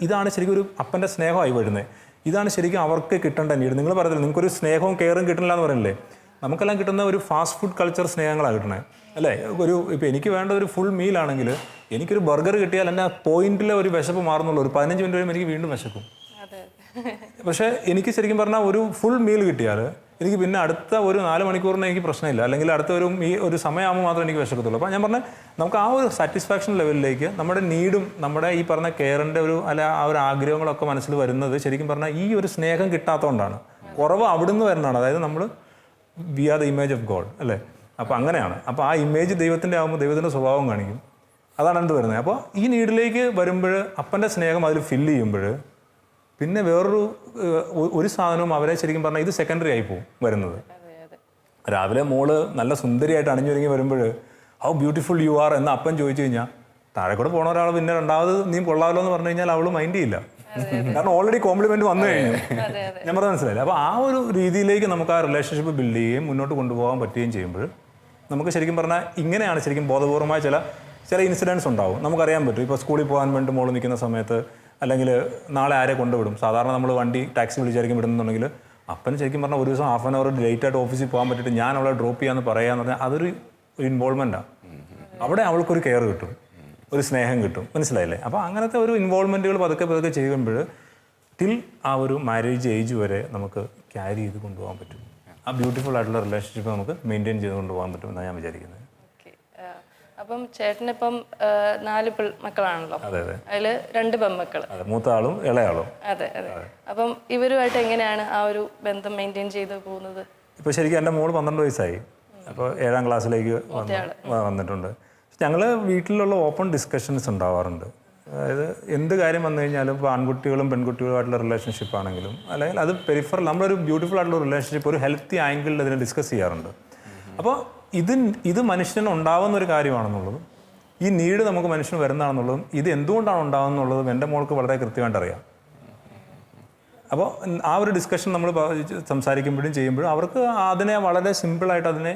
ഇതാണ് ശരിക്കും ഒരു അപ്പൻ്റെ സ്നേഹമായി വരുന്നത്. ഇതാണ് ശരിക്കും അവർക്ക് കിട്ടേണ്ട നീഡ്. നിങ്ങൾ പറയത്തില്ല നിങ്ങൾക്കൊരു സ്നേഹവും കെയറും കിട്ടണില്ല എന്ന് പറയില്ലേ? നമുക്കെല്ലാം കിട്ടുന്ന ഒരു ഫാസ്റ്റ് ഫുഡ് കൾച്ചർ സ്നേഹങ്ങളാണ് കിട്ടണേ, അല്ലേ? ഇപ്പോൾ എനിക്ക് വേണ്ട ഒരു ഫുൾ മീലാണെങ്കിൽ എനിക്കൊരു ബർഗർ കിട്ടിയാൽ എൻ്റെ പോയിന്റിലെ ഒരു വിശപ്പ് മാറുന്നുള്ളൂ. ഒരു 15 മിനിറ്റ് കഴിയുമ്പോൾ എനിക്ക് വീണ്ടും വിശക്കും. പക്ഷേ എനിക്ക് ശരിക്കും പറഞ്ഞാൽ ഒരു ഫുൾ മീൽ കിട്ടിയാൽ എനിക്ക് പിന്നെ അടുത്ത ഒരു 4 മണിക്കൂറിന് എനിക്ക് പ്രശ്നമില്ല, അല്ലെങ്കിൽ അടുത്ത ഒരു സമയമാകുമ്പോൾ മാത്രമേ എനിക്ക് വിശക്കത്തുള്ളൂ. അപ്പോൾ ഞാൻ പറഞ്ഞാൽ നമുക്ക് ആ ഒരു സാറ്റിസ്ഫാക്ഷൻ ലെവലിലേക്ക് നമ്മുടെ നീഡും നമ്മുടെ ഈ പറഞ്ഞ കെയറിൻ്റെ ആ ഒരു ആഗ്രഹങ്ങളൊക്കെ മനസ്സിൽ വരുന്നത് ശരിക്കും പറഞ്ഞാൽ ഈ ഒരു സ്നേഹം കിട്ടാത്തതുകൊണ്ടാണ്. കുറവ് അവിടുന്ന് വരുന്നതാണ്. അതായത് നമ്മൾ we are the image of God, അല്ലേ? അപ്പോൾ അങ്ങനെയാണ്. അപ്പോൾ ആ ഇമേജ് ദൈവത്തിൻ്റെ ആകുമ്പോൾ ദൈവത്തിൻ്റെ സ്വഭാവം കാണിക്കും. അതാണ് എന്ത് വരുന്നത്. അപ്പോൾ ഈ നീഡിലേക്ക് വരുമ്പോൾ അപ്പൻ്റെ സ്നേഹം അതിൽ ഫില്ല് ചെയ്യുമ്പോൾ പിന്നെ ഒരു സാധനവും അവരെ ശരിക്കും പറഞ്ഞാൽ ഇത് സെക്കൻഡറി ആയി പോകും വരുന്നത്. രാവിലെ മോള് നല്ല സുന്ദരിയായിട്ട് അണിഞ്ഞൊരുങ്ങി വരുമ്പോൾ ഹൗ ബ്യൂട്ടിഫുൾ യു ആർ എന്ന് അപ്പൻ ചോദിച്ചു കഴിഞ്ഞാൽ താഴെ കൂടെ പോണ ഒരാൾ പിന്നെ രണ്ടാമത് നീ കൊള്ളാമല്ലോ എന്ന് പറഞ്ഞു കഴിഞ്ഞാൽ അവൾ മൈൻഡ് ചെയ്യില്ല. കാരണം ഓൾറെഡി കോംപ്ലിമെന്റ് വന്നു കഴിഞ്ഞു. ഞാൻ പറഞ്ഞത് മനസ്സിലായില്ല. അപ്പോൾ ആ ഒരു രീതിയിലേക്ക് നമുക്ക് ആ റിലേഷൻഷിപ്പ് ബിൽഡ് ചെയ്യുകയും മുന്നോട്ട് കൊണ്ടുപോകാൻ പറ്റുകയും ചെയ്യുമ്പോൾ നമുക്ക് ശരിക്കും പറഞ്ഞാൽ ഇങ്ങനെയാണ് ശരിക്കും ബോധപൂർവമായ ചില ഇൻസിഡൻസ് ഉണ്ടാവും. നമുക്കറിയാൻ പറ്റും. ഇപ്പോൾ സ്കൂളിൽ പോകാൻ വേണ്ടി മോള് നിൽക്കുന്ന സമയത്ത് അല്ലെങ്കിൽ നാളെ ആരെ കൊണ്ടുവിടും. സാധാരണ നമ്മൾ വണ്ടി ടാക്സി വിളിച്ചായിരിക്കും വിടുന്നുണ്ടെങ്കിൽ അപ്പന് ശരിക്കും പറഞ്ഞാൽ ഒരു ദിവസം 1/2 hour ലേറ്റായിട്ട് ഓഫീസിൽ പോകാൻ പറ്റിയിട്ട് ഞാൻ അവളെ ഡ്രോപ്പ് ചെയ്യാമെന്ന് പറയാന്ന് പറഞ്ഞാൽ അതൊരു ഇൻവോൾവ്മെൻറ്റാണ്. അവിടെ അവൾക്കൊരു കെയർ കിട്ടും, ഒരു സ്നേഹം കിട്ടും. മനസ്സിലായില്ലേ? അപ്പോൾ അങ്ങനത്തെ ഒരു ഇൻവോൾവ്മെൻറ്റുകൾ പതുക്കെ ചെയ്യുമ്പോൾ ടിൽ ആ ഒരു മാരേജ് ഏജ് വരെ നമുക്ക് ക്യാരി ചെയ്ത് കൊണ്ടുപോകാൻ പറ്റും. ആ ബ്യൂട്ടിഫുൾ ആയിട്ടുള്ള റിലേഷൻഷിപ്പ് നമുക്ക് മെയിൻറ്റെയിൻ ചെയ്ത് കൊണ്ടുപോകാൻ പറ്റുമെന്നാണ് ഞാൻ വിചാരിക്കുന്നത്. അപ്പം ചേട്ടനിപ്പം 4 മക്കളാണല്ലോ. അതെ. അതിൽ 2 പെൺമക്കൾ, മൂത്ത ആളും ഇളയാളും. അതെ. അപ്പം ഇവരുമായിട്ട് എങ്ങനെയാണ് ആ ഒരു ബന്ധം മെയിൻറ്റെയിൻ ചെയ്ത് പോകുന്നത്? ഇപ്പോൾ ശരിക്കും എൻ്റെ മോള് 12 വയസ്സായി. അപ്പോൾ 7ാം ക്ലാസ്സിലേക്ക് വന്നിട്ടുണ്ട്. ഞങ്ങൾ വീട്ടിലുള്ള ഓപ്പൺ ഡിസ്കഷൻസ് ഉണ്ടാവാറുണ്ട്. അതായത് എന്ത് കാര്യം വന്നു കഴിഞ്ഞാലും ഇപ്പോൾ ആൺകുട്ടികളും പെൺകുട്ടികളുമായിട്ടുള്ള റിലേഷൻഷിപ്പ് ആണെങ്കിലും അല്ലെങ്കിൽ അത് പെരിഫറൽ നമ്മളൊരു ബ്യൂട്ടിഫുൾ ആയിട്ടുള്ള റിലേഷൻഷിപ്പ് ഒരു ഹെൽത്തി ആംഗിളിൽ അതിനെ ഡിസ്കസ് ചെയ്യാറുണ്ട്. അപ്പോൾ ഇത് മനുഷ്യന് ഉണ്ടാവുന്ന ഒരു കാര്യമാണെന്നുള്ളതും ഈ നീഡ് നമുക്ക് മനുഷ്യന് വരുന്നതാണെന്നുള്ളതും ഇത് എന്തുകൊണ്ടാണ് ഉണ്ടാകുന്നുള്ളതും എൻ്റെ മോൾക്ക് വളരെ കൃത്യമായിട്ട് അറിയാം. അപ്പോൾ ആ ഒരു ഡിസ്കഷൻ നമ്മൾ സംസാരിക്കുമ്പോഴും ചെയ്യുമ്പോഴും അവർക്ക് അതിനെ വളരെ സിമ്പിളായിട്ട് അതിനെ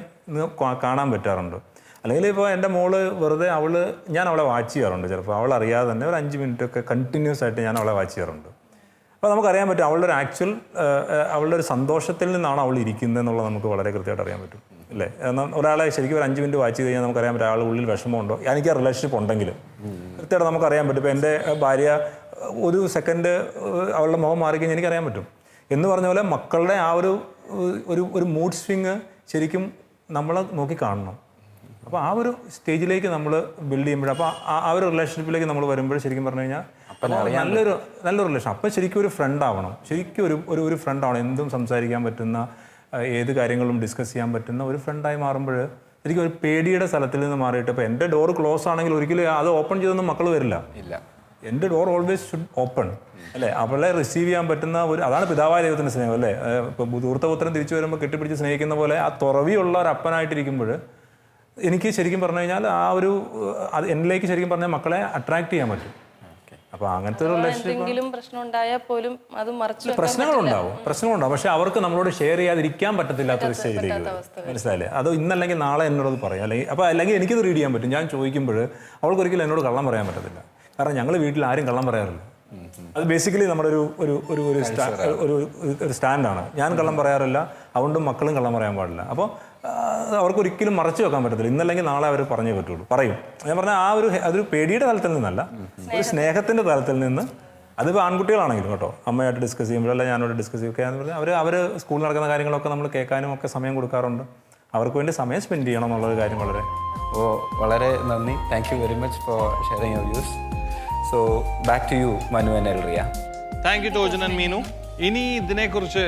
കാണാൻ പറ്റാറുണ്ട്. അല്ലെങ്കിൽ ഇപ്പോൾ എൻ്റെ മോള് വെറുതെ ഞാൻ അവളെ വാച്ച് ചെയ്യാറുണ്ട്. ചിലപ്പോൾ അവൾ അറിയാതെ തന്നെ ഒരു 5 മിനിറ്റൊക്കെ കണ്ടിന്യൂസ് ആയിട്ട് ഞാൻ അവളെ വാച്ച് ചെയ്യാറുണ്ട്. അപ്പോൾ നമുക്കറിയാൻ പറ്റും അവളുടെ ഒരു ആക്ച്വൽ അവളുടെ ഒരു സന്തോഷത്തിൽ നിന്നാണ് അവൾ ഇരിക്കുന്നത് എന്നുള്ളത് നമുക്ക് വളരെ കൃത്യമായിട്ട് അറിയാൻ പറ്റും, അല്ലേ? എന്നാൽ ഒരാളെ ശരിക്കും ഒരു 5 മിനിറ്റ് വാച്ച് ചെയ്ത് കഴിഞ്ഞാൽ നമുക്കറിയാൻ പറ്റും ആളുടെ ഉള്ളിൽ വിഷമമുണ്ടോ. എനിക്ക് ആ റിലേഷൻഷിപ്പ് ഉണ്ടെങ്കിലും കൃത്യമായിട്ട് നമുക്കറിയാൻ പറ്റും. ഇപ്പോൾ എൻ്റെ ഭാര്യ ഒരു സെക്കൻഡ് അവളുടെ മുഖം മാറിക്കഴിഞ്ഞാൽ എനിക്കറിയാൻ പറ്റും. എന്ന് പറഞ്ഞ പോലെ മക്കളുടെ ആ ഒരു മൂഡ് സ്വിങ് ശരിക്കും നമ്മളെ നോക്കി കാണണം. അപ്പോൾ ആ ഒരു സ്റ്റേജിലേക്ക് നമ്മൾ ബിൽഡ് ചെയ്യുമ്പോൾ അപ്പോൾ ആ ഒരു റിലേഷൻഷിപ്പിലേക്ക് നമ്മൾ വരുമ്പോൾ ശരിക്കും പറഞ്ഞു കഴിഞ്ഞാൽ നല്ലൊരു റിലേഷൻ. അപ്പം ശരിക്കും ഒരു ഫ്രണ്ട് ആവണം. ശരിക്കും ഒരു ഫ്രണ്ട് ആവണം. എന്തും സംസാരിക്കാൻ പറ്റുന്ന, ഏത് കാര്യങ്ങളും ഡിസ്കസ് ചെയ്യാൻ പറ്റുന്ന ഒരു ഫ്രണ്ടായി മാറുമ്പോൾ ശരിക്കും ഒരു പേടിയുടെ സ്ഥലത്തിൽ നിന്ന് മാറിയിട്ട് ഇപ്പോൾ എൻ്റെ ഡോർ ക്ലോസ് ആണെങ്കിൽ ഒരിക്കലും അത് ഓപ്പൺ ചെയ്തൊന്നും മക്കൾ വരില്ല. എൻ്റെ ഡോർ ഓൾവേസ് ഷുഡ് ഓപ്പൺ, അല്ലേ? അവളെ റിസീവ് ചെയ്യാൻ പറ്റുന്ന അതാണ് പിതാവായ ദൈവത്തിൻ്റെ സ്നേഹം, അല്ലേ? ഇപ്പോൾ ധൂർത്തപുത്രൻ തിരിച്ചു വരുമ്പോൾ കെട്ടിപ്പിടിച്ച് സ്നേഹിക്കുന്ന പോലെ ആ തുറവിയുള്ള ഒരു അപ്പനായിട്ടിരിക്കുമ്പോൾ എനിക്ക് ശരിക്കും പറഞ്ഞു കഴിഞ്ഞാൽ അത് എന്നിലേക്ക് ശരിക്കും പറഞ്ഞാൽ മക്കളെ അട്രാക്ട് ചെയ്യാൻ പറ്റും. അപ്പോൾ അങ്ങനത്തെ ഒരു റിലേഷൻഷിപ്പ് പ്രശ്നങ്ങളുണ്ടാവും. പക്ഷെ അവർക്ക് നമ്മളോട് ഷെയർ ചെയ്യാതിരിക്കാൻ പറ്റത്തില്ലാത്തൊരു സ്റ്റേജിലേക്ക് വരും. മനസ്സിലായില്ലേ? അത് ഇന്നല്ലെങ്കിൽ നാളെ എന്നോട് പറയാം. അല്ലെങ്കിൽ എനിക്കത് റീഡ് ചെയ്യാൻ പറ്റും. ഞാൻ ചോദിക്കുമ്പോൾ അവൾക്കൊരിക്കലും എന്നോട് കള്ളം പറയാൻ പറ്റത്തില്ല. കാരണം ഞങ്ങൾ വീട്ടിൽ ആരും കള്ളം പറയാറില്ല. അത് ബേസിക്കലി നമ്മുടെ ഒരു സ്റ്റാൻഡാണ്. ഞാൻ കള്ളം പറയാറില്ല, അതുകൊണ്ട് മക്കളും കള്ളം പറയാൻ പാടില്ല. അപ്പോൾ അവർക്കൊരിക്കലും മറച്ചു വെക്കാൻ പറ്റത്തില്ല. ഇന്നല്ലെങ്കിൽ നാളെ അവർ പറഞ്ഞേ പറ്റുള്ളൂ, പറയും. ഞാൻ പറഞ്ഞാൽ അതൊരു പേടിയുടെ തലത്തിൽ നിന്നല്ല, ഒരു സ്നേഹത്തിൻ്റെ തലത്തിൽ നിന്ന്. അതിപ്പോൾ ആൺകുട്ടികളാണെങ്കിലും കേട്ടോ, അമ്മയായിട്ട് ഡിസ്കസ് ചെയ്യുമ്പോഴല്ല ഞാനോട് ഡിസ്കസ് ചെയ്യുകയെന്ന് പറഞ്ഞാൽ അവർ സ്കൂളിൽ നടക്കുന്ന കാര്യങ്ങളൊക്കെ നമ്മൾ കേൾക്കാനും ഒക്കെ സമയം കൊടുക്കാറുണ്ട്. അവർക്ക് വേണ്ടി സമയം സ്പെൻഡ് ചെയ്യണം എന്നുള്ളൊരു കാര്യം വളരെ നന്ദി. Thank you very much for sharing your views. So back to you Manu and Elria. Thank you Tojan and Meenu. ഇനി ഇതിനെക്കുറിച്ച്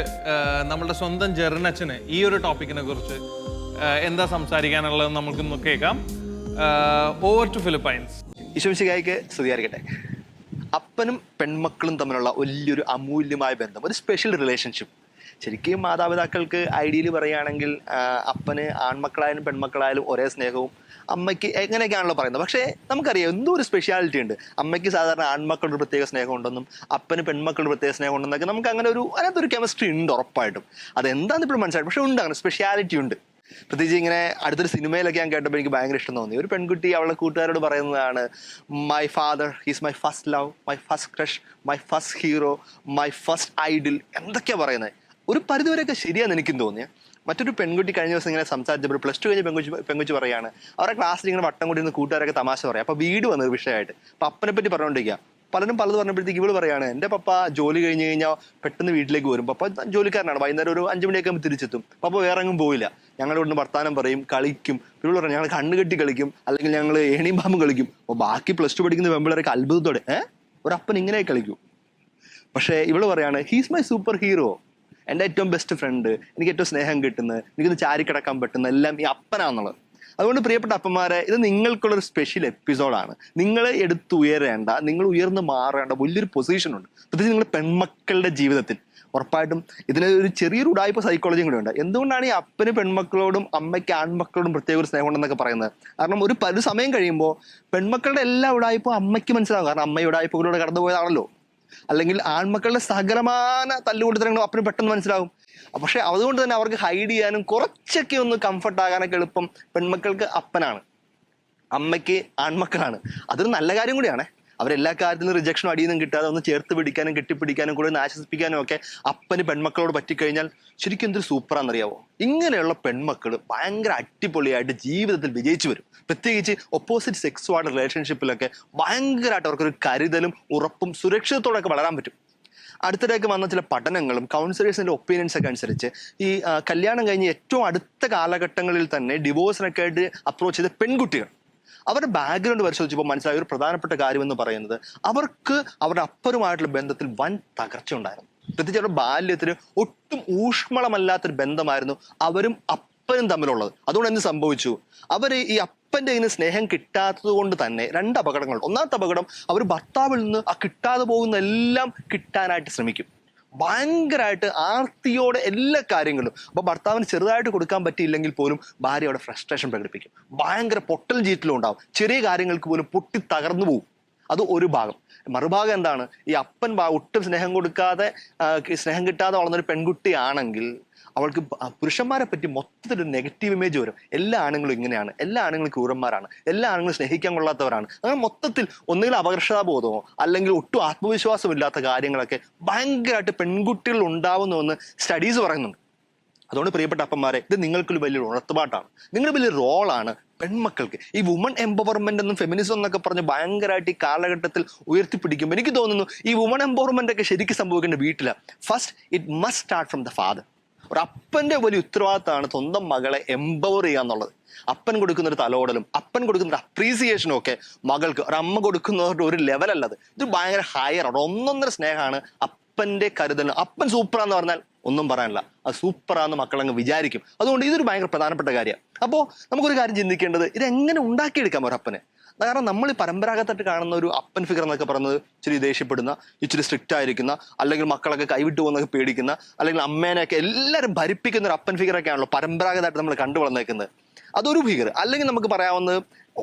നമ്മുടെ സ്വന്തം ജെറിനച്ചന് ഈ ഒരു ടോപ്പിക്കിനെ കുറിച്ച് എന്താ സംസാരിക്കാനുള്ളത് നമുക്കൊന്ന് കേൾക്കാം. Over to Philippines. ഈശോമിശിഹായ്ക്ക് സ്തുതിയായിരിക്കട്ടെ. അപ്പനും പെൺമക്കളും തമ്മിലുള്ള വലിയൊരു അമൂല്യമായ ബന്ധം, ഒരു സ്പെഷ്യൽ റിലേഷൻഷിപ്പ്. ശരിക്കും മാതാപിതാക്കൾക്ക് ഐഡിയൽ പറയുകയാണെങ്കിൽ അപ്പന് ആൺമക്കളായാലും പെൺമക്കളായാലും ഒരേ സ്നേഹവും, അമ്മയ്ക്ക് എങ്ങനെയൊക്കെയാണല്ലോ പറയുന്നത്. പക്ഷേ നമുക്കറിയാം എന്തോ ഒരു സ്പെഷ്യാലിറ്റി ഉണ്ട്. അമ്മയ്ക്ക് സാധാരണ ആൺമക്കളുടെ പ്രത്യേക സ്നേഹം ഉണ്ടെന്നും അപ്പന് പെൺമക്കളുടെ പ്രത്യേക സ്നേഹം ഉണ്ടെന്നൊക്കെ നമുക്ക് അങ്ങനെ അതിനകത്തൊരു കെമിസ്ട്രി ഉണ്ട് ഉറപ്പായിട്ടും. അതെന്താണെന്ന് ഇപ്പോഴും മനസ്സിലായി. പക്ഷെ ഉണ്ട്, അങ്ങനെ സ്പെഷ്യാലിറ്റി ഉണ്ട്. പ്രത്യേകിച്ച് ഇങ്ങനെ അടുത്തൊരു സിനിമയിലൊക്കെ ഞാൻ കേട്ടപ്പോൾ എനിക്ക് ഭയങ്കര ഇഷ്ടം തോന്നി. ഒരു പെൺകുട്ടി അവളുടെ കൂട്ടുകാരോട് പറയുന്നതാണ്, my father is my first love, my first crush, my first hero, my first idle. എന്തൊക്കെയാണ് പറയുന്നത്? ഒരു പരിധിവരെയൊക്കെ ശരിയാണെന്ന് എനിക്കും തോന്നിയ. മറ്റൊരു പെൺകുട്ടി കഴിഞ്ഞ ദിവസം ഇങ്ങനെ സംസാരിച്ചപ്പോൾ +2 കഴിഞ്ഞ പെൺകുട്ടി പറയാണ്, അവരുടെ ക്ലാസ്സിൽ ഇങ്ങനെ വട്ടം കൂടി നിന്ന് കൂട്ടുകാരൊക്കെ തമാശ പറയാം. അപ്പോൾ വീട് വന്നത് വിഷയമായിട്ട്. അപ്പോൾ അപ്പനെ പറ്റി പറഞ്ഞുകൊണ്ടിരിക്കുക. പലരും പലത് പറഞ്ഞപ്പോഴത്തേക്ക് ഇവള് പറയാണ്, എൻ്റെ പപ്പ ജോലി കഴിഞ്ഞ് കഴിഞ്ഞാൽ പെട്ടെന്ന് വീട്ടിലേക്ക് വരും. പപ്പ ജോലിക്കാരനാണ്, വൈകുന്നേരം ഒരു 5 മണിയൊക്കെ ആകുമ്പോൾ തിരിച്ചെത്തും. പപ്പ വേറെ എങ്ങും പോയില്ല, ഞങ്ങളുടെ ഇവിടുന്ന് വർത്താനം പറയും, കളിക്കും. ഇവള് പറഞ്ഞു ഞങ്ങൾ കണ്ണുകെട്ടി കളിക്കും, അല്ലെങ്കിൽ ഞങ്ങൾ ഏണിയും പാമ്പും കളിക്കും. അപ്പോൾ ബാക്കി +2 പഠിക്കുന്ന പെമ്പിളരൊക്കെ അത്ഭുതത്തോടെ ഒരു അപ്പൻ ഇങ്ങനെ കളിക്കും. പക്ഷേ ഇവള് പറയാണ്, ഹീസ് മൈ സൂപ്പർ ഹീറോ, എൻ്റെ ഏറ്റവും ബെസ്റ്റ് ഫ്രണ്ട്, എനിക്ക് ഏറ്റവും സ്നേഹം കിട്ടുന്നത്, എനിക്കൊന്ന് ചാരിക്കിടക്കാൻ പറ്റുന്ന എല്ലാം ഈ അപ്പനാന്നുള്ളത്. അതുകൊണ്ട് പ്രിയപ്പെട്ട അപ്പന്മാരെ, ഇത് നിങ്ങൾക്കുള്ളൊരു സ്പെഷ്യൽ എപ്പിസോഡാണ്. നിങ്ങൾ എടുത്തുയരേണ്ട, നിങ്ങൾ ഉയർന്ന് മാറേണ്ട വലിയൊരു പൊസിഷനുണ്ട്, പ്രത്യേകിച്ച് നിങ്ങൾ പെൺമക്കളുടെ ജീവിതത്തിൽ. ഉറപ്പായിട്ടും ഇതിന് ഒരു ചെറിയൊരു ഉടായ്പ സൈക്കോളജിയും കൂടെ ഉണ്ട്. എന്തുകൊണ്ടാണ് ഈ അപ്പന് പെൺമക്കളോടും അമ്മയ്ക്ക് ആൺമക്കളോടും പ്രത്യേക ഒരു സ്നേഹം ഉണ്ടെന്നൊക്കെ പറയുന്നത്? കാരണം ഒരു സമയം കഴിയുമ്പോൾ പെൺമക്കളുടെ എല്ലാ ഉടായ്പും അമ്മയ്ക്ക് മനസ്സിലാകും. കാരണം അമ്മ ഉടായ്പകളിലൂടെ കടന്നു പോയതാണല്ലോ. അല്ലെങ്കിൽ ആൺമക്കളുടെ സകലമാന തല്ലുകൊടുത്തരങ്ങളും അപ്പന് പെട്ടെന്ന് മനസ്സിലാകും. പക്ഷെ അതുകൊണ്ട് തന്നെ അവർക്ക് ഹൈഡ് ചെയ്യാനും കുറച്ചൊക്കെ ഒന്ന് കംഫർട്ട് ആകാനൊക്കെ എളുപ്പം പെൺമക്കൾക്ക് അപ്പനാണ്, അമ്മയ്ക്ക് ആൺമക്കളാണ്. അതൊരു നല്ല കാര്യം കൂടിയാണ്. അവരെല്ലാ കാര്യത്തിലും റിജക്ഷനും അടിയൊന്നും കിട്ടാതെ ഒന്ന് ചേർത്ത് പിടിക്കാനും കെട്ടിപ്പിടിക്കാനും കൂടെ ഒന്ന് ആശ്വസിപ്പിക്കാനും ഒക്കെ അപ്പന് പെൺമക്കളോട് പറ്റിക്കഴിഞ്ഞാൽ ശരിക്കും എന്തൊരു സൂപ്പറാണെന്നറിയാവോ? ഇങ്ങനെയുള്ള പെൺമക്കൾ ഭയങ്കര അടിപൊളിയായിട്ട് ജീവിതത്തിൽ വിജയിച്ചു വരും. പ്രത്യേകിച്ച് ഓപ്പോസിറ്റ് സെക്സുമായിട്ട് റിലേഷൻഷിപ്പിലൊക്കെ ഭയങ്കരമായിട്ട് അവർക്കൊരു കരുതലും ഉറപ്പും സുരക്ഷിതത്തോടെ ഒക്കെ വളരാൻ പറ്റും. അടുത്തിടയ്ക്ക് വന്ന ചില പഠനങ്ങളും കൗൺസിലേഴ്സിന്റെ ഒപ്പീനിയൻസ് ഒക്കെ അനുസരിച്ച് ഈ കല്യാണം കഴിഞ്ഞ് ഏറ്റവും അടുത്ത കാലഘട്ടങ്ങളിൽ തന്നെ ഡിവോഴ്സിനൊക്കെ ആയിട്ട് അപ്രോച്ച് ചെയ്ത പെൺകുട്ടികൾ, അവരുടെ ബാക്ക്ഗ്രൗണ്ട് പരിശോധിച്ചപ്പോൾ മനസ്സിലായ ഒരു പ്രധാനപ്പെട്ട കാര്യമെന്ന് പറയുന്നത് അവർക്ക് അവരുടെ അപ്പനുമായിട്ടുള്ള ബന്ധത്തിൽ വൻ തകർച്ച ഉണ്ടായിരുന്നു. പ്രത്യേകിച്ച് അവരുടെ ബാല്യത്തിന് ഒട്ടും ഊഷ്മളമല്ലാത്തൊരു ബന്ധമായിരുന്നു അവരും അപ്പനും തമ്മിലുള്ളത്. അതുകൊണ്ട് എന്ത് സംഭവിച്ചു? അവർ ഈ അപ്പൻ്റെ ഇതിന് സ്നേഹം കിട്ടാത്തത് കൊണ്ട് തന്നെ 2 അപകടങ്ങളുണ്ട്. ഒന്നാമത്തെ അപകടം, അവർ ഭർത്താവിൽ നിന്ന് ആ കിട്ടാതെ പോകുന്ന എല്ലാം കിട്ടാനായിട്ട് ശ്രമിക്കും. ഭയങ്കരമായിട്ട് ആർത്തിയോടെ എല്ലാ കാര്യങ്ങളും. അപ്പോൾ ഭർത്താവിന് ചെറുതായിട്ട് കൊടുക്കാൻ പറ്റിയില്ലെങ്കിൽ പോലും ഭാര്യ അവിടെ ഫ്രസ്ട്രേഷൻ പ്രകടിപ്പിക്കും. ഭയങ്കര പൊട്ടൽ ജീറ്റിലും ഉണ്ടാവും. ചെറിയ കാര്യങ്ങൾക്ക് പോലും പൊട്ടി തകർന്നു പോകും. അത് ഒരു ഭാഗം. മറുഭാഗം എന്താണ്? ഈ അപ്പൻ ഒട്ടും സ്നേഹം കൊടുക്കാതെ സ്നേഹം കിട്ടാതെ വളർന്നൊരു പെൺകുട്ടിയാണെങ്കിൽ അവൾക്ക് പുരുഷന്മാരെ പറ്റി മൊത്തത്തിലൊരു നെഗറ്റീവ് ഇമേജ് വരും. എല്ലാ ആണുങ്ങളും ഇങ്ങനെയാണ്, എല്ലാ ആണുങ്ങളും ക്രൂരന്മാരാണ്, എല്ലാ ആണുങ്ങളും സ്നേഹിക്കാൻ കൊള്ളാത്തവരാണ്. അങ്ങനെ മൊത്തത്തിൽ ഒന്നുകിൽ അപകർഷതാബോധമോ അല്ലെങ്കിൽ ഒട്ടും ആത്മവിശ്വാസമില്ലാത്ത കാര്യങ്ങളൊക്കെ ഭയങ്കരമായിട്ട് പെൺകുട്ടികളിൽ ഉണ്ടാവുന്നുവെന്ന് സ്റ്റഡീസ് പറയുന്നുണ്ട്. അതുകൊണ്ട് പ്രിയപ്പെട്ട അപ്പന്മാരെ, ഇത് നിങ്ങൾക്കൊരു വലിയൊരു ഉണർത്തുപാട്ടാണ്. നിങ്ങളുടെ വലിയ റോളാണ് പെൺമക്കൾക്ക്. ഈ വുമൺ എംപവർമെന്റ് എന്നും ഫെമിനിസം എന്നൊക്കെ പറഞ്ഞ് ഭയങ്കരമായിട്ട് ഈ കാലഘട്ടത്തിൽ ഉയർത്തിപ്പിടിക്കുമ്പോൾ എനിക്ക് തോന്നുന്നു ഈ വുമൺ എംപവർമെന്റ് ഒക്കെ ശരിക്കും സംഭവിക്കേണ്ട വീട്ടിലാണ്. First it must start from the father. ഒരു അപ്പന്റെ വലിയ ഉത്തരവാദിത്തമാണ് സ്വന്തം മകളെ എംപവർ ചെയ്യുക എന്നുള്ളത്. അപ്പൻ കൊടുക്കുന്ന ഒരു തലോടലും അപ്പൻ കൊടുക്കുന്ന ഒരു അപ്രീസിയേഷനും ഒക്കെ മകൾക്ക് ഒരു അമ്മ കൊടുക്കുന്നവരുടെ ഒരു ലെവലല്ലത്. ഇത് ഭയങ്കര ഹയർ ആണ്. 1.5 സ്നേഹമാണ് അപ്പന്റെ കരുതൽ. അപ്പൻ സൂപ്പറാന്ന് പറഞ്ഞാൽ ഒന്നും പറയാനില്ല, അത് സൂപ്പറാന്ന് മക്കളങ്ങ് വിചാരിക്കും. അതുകൊണ്ട് ഇതൊരു ഭയങ്കര പ്രധാനപ്പെട്ട കാര്യമാണ്. അപ്പോൾ നമുക്കൊരു കാര്യം ചിന്തിക്കേണ്ടത്, ഇതെങ്ങനെ ഉണ്ടാക്കിയെടുക്കാം ഒരു അപ്പനെ. കാരണം നമ്മൾ ഈ പരമ്പരാഗതമായിട്ട് കാണുന്ന ഒരു അപ്പൻ ഫിഗർ എന്നൊക്കെ പറയുന്നത് ഇച്ചിരി ദേഷ്യപ്പെടുന്ന, ഇച്ചിരി സ്ട്രിക്റ്റ് ആയിരിക്കുന്ന, അല്ലെങ്കിൽ മക്കളൊക്കെ കൈവിട്ടു പോകുന്നൊക്കെ പേടിക്കുന്ന, അല്ലെങ്കിൽ അമ്മേനെയൊക്കെ എല്ലാവരും ഭരിപ്പിക്കുന്ന ഒരു അപ്പൻ ഫിഗറൊക്കെ ആണല്ലോ പരമ്പരാഗതമായിട്ട് നമ്മൾ കണ്ടു വളർന്നേക്കുന്നത്. അതൊരു ഫിഗർ. അല്ലെങ്കിൽ നമുക്ക് പറയാവുന്നത്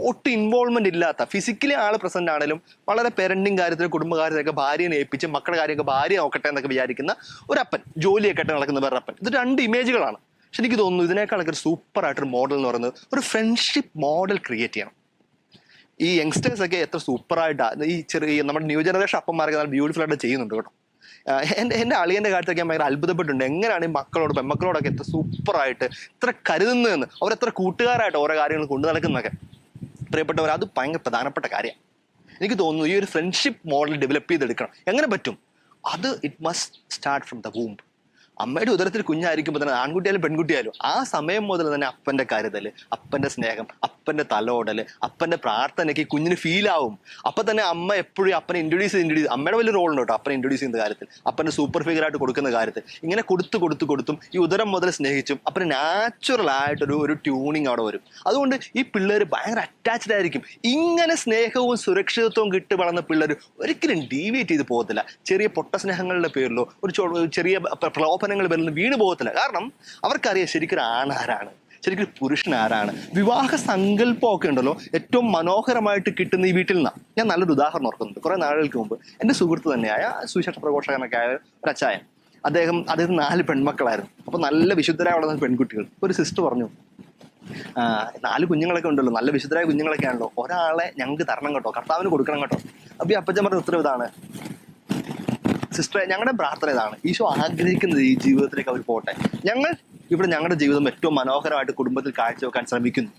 ഒട്ടും ഇൻവോൾവ്മെന്റ് ഇല്ലാത്ത, ഫിസിക്കലി ആൾ പ്രസന്റ് ആണെങ്കിലും വളരെ പേരന്റിങ് കാര്യത്തിൽ കുടുംബകാര്യത്തിലൊക്കെ ഭാര്യനെ ഏൽപ്പിച്ച് മക്കളുടെ കാര്യമൊക്കെ ഭാര്യ നോക്കട്ടെ എന്നൊക്കെ വിചാരിക്കുന്ന ഒരു അപ്പൻ, ജോലിയൊക്കെ ആയിട്ട് നടക്കുന്ന വേറെ അപ്പൻ. ഇത് 2 ഇമേജുകളാണ്. പക്ഷെ എനിക്ക് തോന്നുന്നു ഇതിനേക്കാളൊക്കെ ഒരു സൂപ്പർ ആയിട്ടൊരു മോഡൽ എന്ന് പറയുന്നത് ഒരു ഫ്രണ്ട്ഷിപ്പ് മോഡൽ ക്രിയേറ്റ് ചെയ്യണം. ഈ യങ്സ്റ്റേഴ്സ് ഒക്കെ എത്ര സൂപ്പറായിട്ടാണ് ഈ ചെറിയ നമ്മുടെ ന്യൂ ജനറേഷൻ അപ്പന്മാരൊക്കെ നല്ല ബ്യൂട്ടിഫുൾ ആയിട്ട് ചെയ്യുന്നുണ്ട് കേട്ടോ. എൻ്റെ അളിയൻ്റെ കാര്യത്തൊക്കെ ഞാൻ ഭയങ്കര അത്ഭുതപ്പെട്ടിട്ടുണ്ട്. എങ്ങനെയാണ് ഈ മക്കളോട് പെൺമക്കളോടൊക്കെ എത്ര സൂപ്പറായിട്ട് ഇത്ര കരുതുന്നതെന്ന്, അവരെത്ര കൂട്ടുകാരായിട്ട് ഓരോ കാര്യങ്ങൾ കൊണ്ടു നടക്കുന്നതൊക്കെ. പ്രിയപ്പെട്ടവർ, അത് ഭയങ്കര പ്രധാനപ്പെട്ട കാര്യമാണ്. എനിക്ക് തോന്നുന്നു ഈ ഒരു ഫ്രണ്ട്ഷിപ്പ് മോഡൽ ഡെവലപ്പ് ചെയ്തെടുക്കണം. എങ്ങനെ പറ്റും? അത് it must start from the womb. അമ്മയുടെ ഉദരത്തിൽ കുഞ്ഞായിരിക്കുമ്പോൾ തന്നെ, ആൺകുട്ടിയായാലും പെൺകുട്ടിയായാലും, ആ സമയം മുതൽ തന്നെ അപ്പൻ്റെ കരുതൽ, അപ്പൻ്റെ സ്നേഹം, അപ്പൻ്റെ തലോടൽ, അപ്പൻ്റെ പ്രാർത്ഥനയ്ക്ക് കുഞ്ഞിന് ഫീൽ ആവും. അപ്പം തന്നെ അമ്മ എപ്പോഴും അപ്പനെ ഇൻട്രൊഡ്യൂസ് അമ്മയുടെ വലിയ റോൾ ഉണ്ട് കേട്ടോ അപ്പനെ ഇൻട്രൊഡ്യൂസ് ചെയ്യുന്ന കാര്യത്തിൽ, അപ്പൻ്റെ സൂപ്പർ ഫിഗറായിട്ട് കൊടുക്കുന്ന കാര്യത്തിൽ. ഇങ്ങനെ കൊടുത്തും ഈ ഉദരം മുതൽ സ്നേഹിച്ചും അപ്പന് നാച്ചുറൽ ആയിട്ടൊരു ട്യൂണിങ് അവിടെ വരും. അതുകൊണ്ട് ഈ പിള്ളേർ ഭയങ്കര അറ്റാച്ച്ഡ് ആയിരിക്കും. ഇങ്ങനെ സ്നേഹവും സുരക്ഷിതത്വവും കിട്ടി വളർന്ന പിള്ളേർ ഒരിക്കലും ഡീവിയേറ്റ് ചെയ്ത് പോകത്തില്ല. ചെറിയ പൊട്ട സ്നേഹങ്ങളുടെ പേരിലോ ഒരു ചെറിയ പ്രലോഭനങ്ങൾ പേരിൽ വീണ് പോകത്തില്ല. കാരണം അവർക്കറിയാം ശരിക്കും ആണാരാണ്, ശരിക്കും പുരുഷൻ ആരാണ്. വിവാഹ സങ്കല്പമൊക്കെ ഉണ്ടല്ലോ ഏറ്റവും മനോഹരമായിട്ട് കിട്ടുന്ന ഈ വീട്ടിൽ നിന്നാണ്. ഞാൻ നല്ലൊരു ഉദാഹരണം ഓർക്കുന്നുണ്ട്. കുറെ നാളുകൾക്ക് മുമ്പ് എൻ്റെ സുഹൃത്ത് തന്നെയായ സുവിശേഷ പ്രഘോഷകനൊക്കെ ആയ ഒരു അച്ചായൻ, അദ്ദേഹം 4 പെൺമക്കളായിരുന്നു. അപ്പൊ നല്ല വിശുദ്ധരായ വളർന്ന പെൺകുട്ടികൾ. ഒരു സിസ്റ്റർ പറഞ്ഞു, 4 കുഞ്ഞുങ്ങളൊക്കെ ഉണ്ടല്ലോ, നല്ല വിശുദ്ധരായ കുഞ്ഞുങ്ങളൊക്കെ ആണല്ലോ, ഒരാളെ ഞങ്ങൾക്ക് തരണം കേട്ടോ, കർത്താവിന് കൊടുക്കണം കേട്ടോ. അപ്പൊ ഈ അപ്പച്ചൻ പറഞ്ഞ ഉത്തരവ് ഇതാണ്, സിസ്റ്ററെ ഞങ്ങളുടെ പ്രാർത്ഥന ഇതാണ്, ഈശോ ആഗ്രഹിക്കുന്നത് ഈ ജീവിതത്തിലേക്ക് അവർ പോട്ടെ. ഞങ്ങൾ ഇവിടെ ഞങ്ങളുടെ ജീവിതം ഏറ്റവും മനോഹരമായിട്ട് കുടുംബത്തിൽ കാഴ്ചവെക്കാൻ ശ്രമിക്കുന്നു,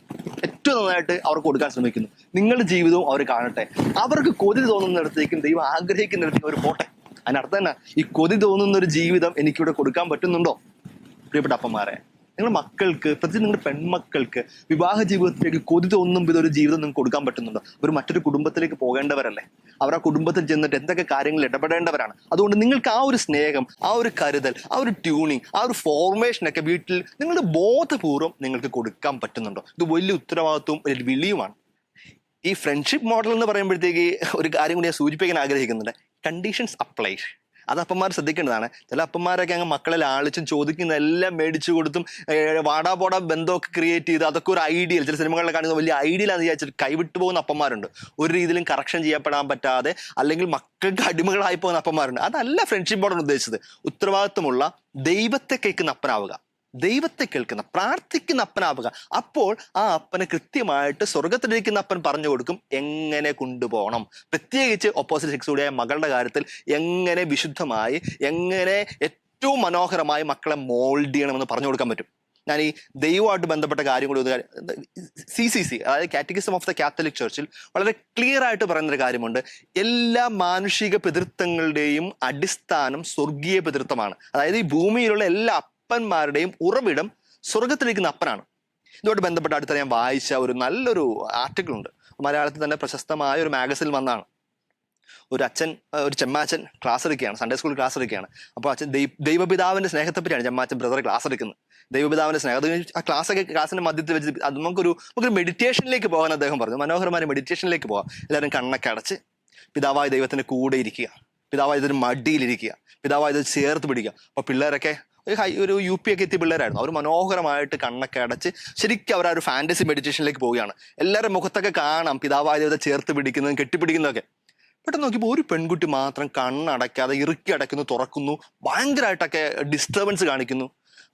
ഏറ്റവും നന്നായിട്ട് അവർക്ക് കൊടുക്കാൻ ശ്രമിക്കുന്നു. നിങ്ങളുടെ ജീവിതവും അവർ കാണട്ടെ. അവർക്ക് കൊതി തോന്നുന്നിടത്തേക്കും ദൈവം ആഗ്രഹിക്കുന്നിടത്തേക്കും അവർ പോട്ടെ. അതിനർത്ഥം തന്നെ ഈ കൊതി തോന്നുന്ന ഒരു ജീവിതം എനിക്കിവിടെ കൊടുക്കാൻ പറ്റുന്നുണ്ടോ? പ്രിയപ്പെട്ട അപ്പന്മാരെ, നിങ്ങളുടെ മക്കൾക്ക്, പ്രത്യേകിച്ച് നിങ്ങളുടെ പെൺമക്കൾക്ക് വിവാഹ ജീവിതത്തിലേക്ക് കൊതി തോന്നുമ്പോൾ ഇതൊരു ജീവിതം നിങ്ങൾക്ക് കൊടുക്കാൻ പറ്റുന്നുണ്ടോ? അവർ മറ്റൊരു കുടുംബത്തിലേക്ക് പോകേണ്ടവരല്ലേ? അവർ ആ കുടുംബത്തിൽ ചെന്നിട്ട് എന്തൊക്കെ കാര്യങ്ങൾ ഇടപെടേണ്ടവരാണ്. അതുകൊണ്ട് നിങ്ങൾക്ക് ആ ഒരു സ്നേഹം, ആ ഒരു കരുതൽ, ആ ഒരു ട്യൂണിങ്, ആ ഒരു ഫോർമേഷനൊക്കെ വീട്ടിൽ നിങ്ങളുടെ ബോധപൂർവ്വം നിങ്ങൾക്ക് കൊടുക്കാൻ പറ്റുന്നുണ്ടോ? ഇത് വലിയ ഉത്തരവാദിത്വവും ഒരു വിളിയുമാണ്. ഈ ഫ്രണ്ട്ഷിപ്പ് മോഡൽ എന്ന് പറയുമ്പോഴത്തേക്ക് ഒരു കാര്യം കൂടി ഞാൻ സൂചിപ്പിക്കാൻ ആഗ്രഹിക്കുന്നുണ്ട്. Conditions apply. അത് അപ്പന്മാർ ശ്രദ്ധിക്കേണ്ടതാണ്. ചില അപ്പന്മാരൊക്കെ അങ്ങ് മക്കളെ ലാളിച്ചും ചോദിക്കുന്ന എല്ലാം മേടിച്ചു കൊടുത്തും വാടാ പോടാ ബന്ധമൊക്കെ ക്രിയേറ്റ് ചെയ്ത് അതൊക്കെ ഒരു ഐഡിയൽ, ചില സിനിമകളിൽ കാണുന്ന വലിയ ഐഡിയലാന്ന് വിചാരിച്ചിട്ട് കൈവിട്ടു പോകുന്ന അപ്പന്മാരുണ്ട്. ഒരു രീതിയിലും കറക്ഷൻ ചെയ്യപ്പെടാൻ പറ്റാതെ അല്ലെങ്കിൽ മക്കൾക്ക് അടിമകളായി പോകുന്ന അപ്പന്മാരുണ്ട്. അതല്ല ഫ്രണ്ട്ഷിപ്പ് മോഡൽ ഉദ്ദേശിച്ചത്. ഉത്തരവാദിത്വമുള്ള ദൈവത്തെ കേൾക്കുന്ന അപ്പനാവുക, ദൈവത്തെ കേൾക്കുന്ന പ്രാർത്ഥിക്കുന്ന അപ്പനാവുക. അപ്പോൾ ആ അപ്പന് കൃത്യമായിട്ട് സ്വർഗത്തിലിരിക്കുന്ന അപ്പൻ പറഞ്ഞു കൊടുക്കും എങ്ങനെ കൊണ്ടുപോകണം. പ്രത്യേകിച്ച് ഓപ്പോസിറ്റ് സെക്സുകൂടിയായ മകളുടെ കാര്യത്തിൽ എങ്ങനെ വിശുദ്ധമായി, എങ്ങനെ ഏറ്റവും മനോഹരമായി മക്കളെ മോൾഡ് ചെയ്യണമെന്ന് പറഞ്ഞു കൊടുക്കാൻ പറ്റും. ഞാൻ ഈ ദൈവമായിട്ട് ബന്ധപ്പെട്ട കാര്യം കൂടി CCC, അതായത് കാറ്റഗിസം ഓഫ് ദ കാത്തലിക് ചർച്ചിൽ വളരെ ക്ലിയർ ആയിട്ട് പറയുന്നൊരു കാര്യമുണ്ട്. എല്ലാ മാനുഷിക പിതൃത്വങ്ങളുടെയും അടിസ്ഥാനം സ്വർഗീയ പിതൃത്വമാണ്. അതായത് ഈ ഭൂമിയിലുള്ള എല്ലാ അപ്പന്മാരുടെയും ഉറവിടം സ്വർഗത്തിലിരിക്കുന്ന അപ്പനാണ്. ഇതുമായിട്ട് ബന്ധപ്പെട്ട അടുത്ത ഞാൻ വായിച്ച ഒരു നല്ലൊരു ആർട്ടിക്കിൾ ഉണ്ട്. മലയാളത്തിൽ തന്നെ പ്രശസ്തമായ ഒരു മാഗസിനിൽ വന്നാണ്. ഒരു അച്ഛൻ, ഒരു ചെമ്മാച്ചൻ ക്ലാസ് എടുക്കുകയാണ്, സൺഡേ സ്കൂളിൽ ക്ലാസ് എടുക്കുകയാണ്. അപ്പോൾ അച്ഛൻ ദൈവപിതാവിൻ്റെ സ്നേഹത്തെപ്പറ്റിയാണ് ചെമ്മാച്ചൻ ബ്രദർ ക്ലാസ് എടുക്കുന്നത്. ദൈവപിതാവിൻ്റെ സ്നേഹം, അത് ആ ക്ലാസ്സിൻ്റെ മധ്യത്തിൽ വെച്ച് അത് നമുക്കൊരു മെഡിറ്റേഷനിലേക്ക് പോകാൻ അദ്ദേഹം പറഞ്ഞു. മനോഹരമായ മെഡിറ്റേഷനിലേക്ക് പോകാം. എല്ലാവരും കണ്ണൊക്കെ അടച്ച് പിതാവായ ദൈവത്തിൻ്റെ കൂടെ ഇരിക്കുക, പിതാവായ ദൈവത്തിൻ്റെ മടിയിലിരിക്കുക, പിതാവായ ദൈവം ചേർത്ത് പിടിക്കുക. അപ്പോൾ പിള്ളേരൊക്കെ ഒരു UP ഒക്കെ എത്തിയ പിള്ളേരായിരുന്നു. അവർ മനോഹരമായിട്ട് കണ്ണൊക്കെ അടച്ച് ശരിക്കും അവർ ആ ഒരു ഫാൻറ്റസി മെഡിറ്റേഷനിലേക്ക് പോവുകയാണ്. എല്ലാവരുടെ മുഖത്തൊക്കെ കാണാം പിതാവായ ദൈവത്തെ ചേർത്ത് പിടിക്കുന്നതും കെട്ടിപ്പിടിക്കുന്നതൊക്കെ. പെട്ടെന്ന് നോക്കിയപ്പോൾ ഒരു പെൺകുട്ടി മാത്രം കണ്ണടയ്ക്കാതെ ഇറുക്കി അടയ്ക്കുന്നു, തുറക്കുന്നു, ഭയങ്കരമായിട്ടൊക്കെ ഡിസ്റ്റർബൻസ് കാണിക്കുന്നു.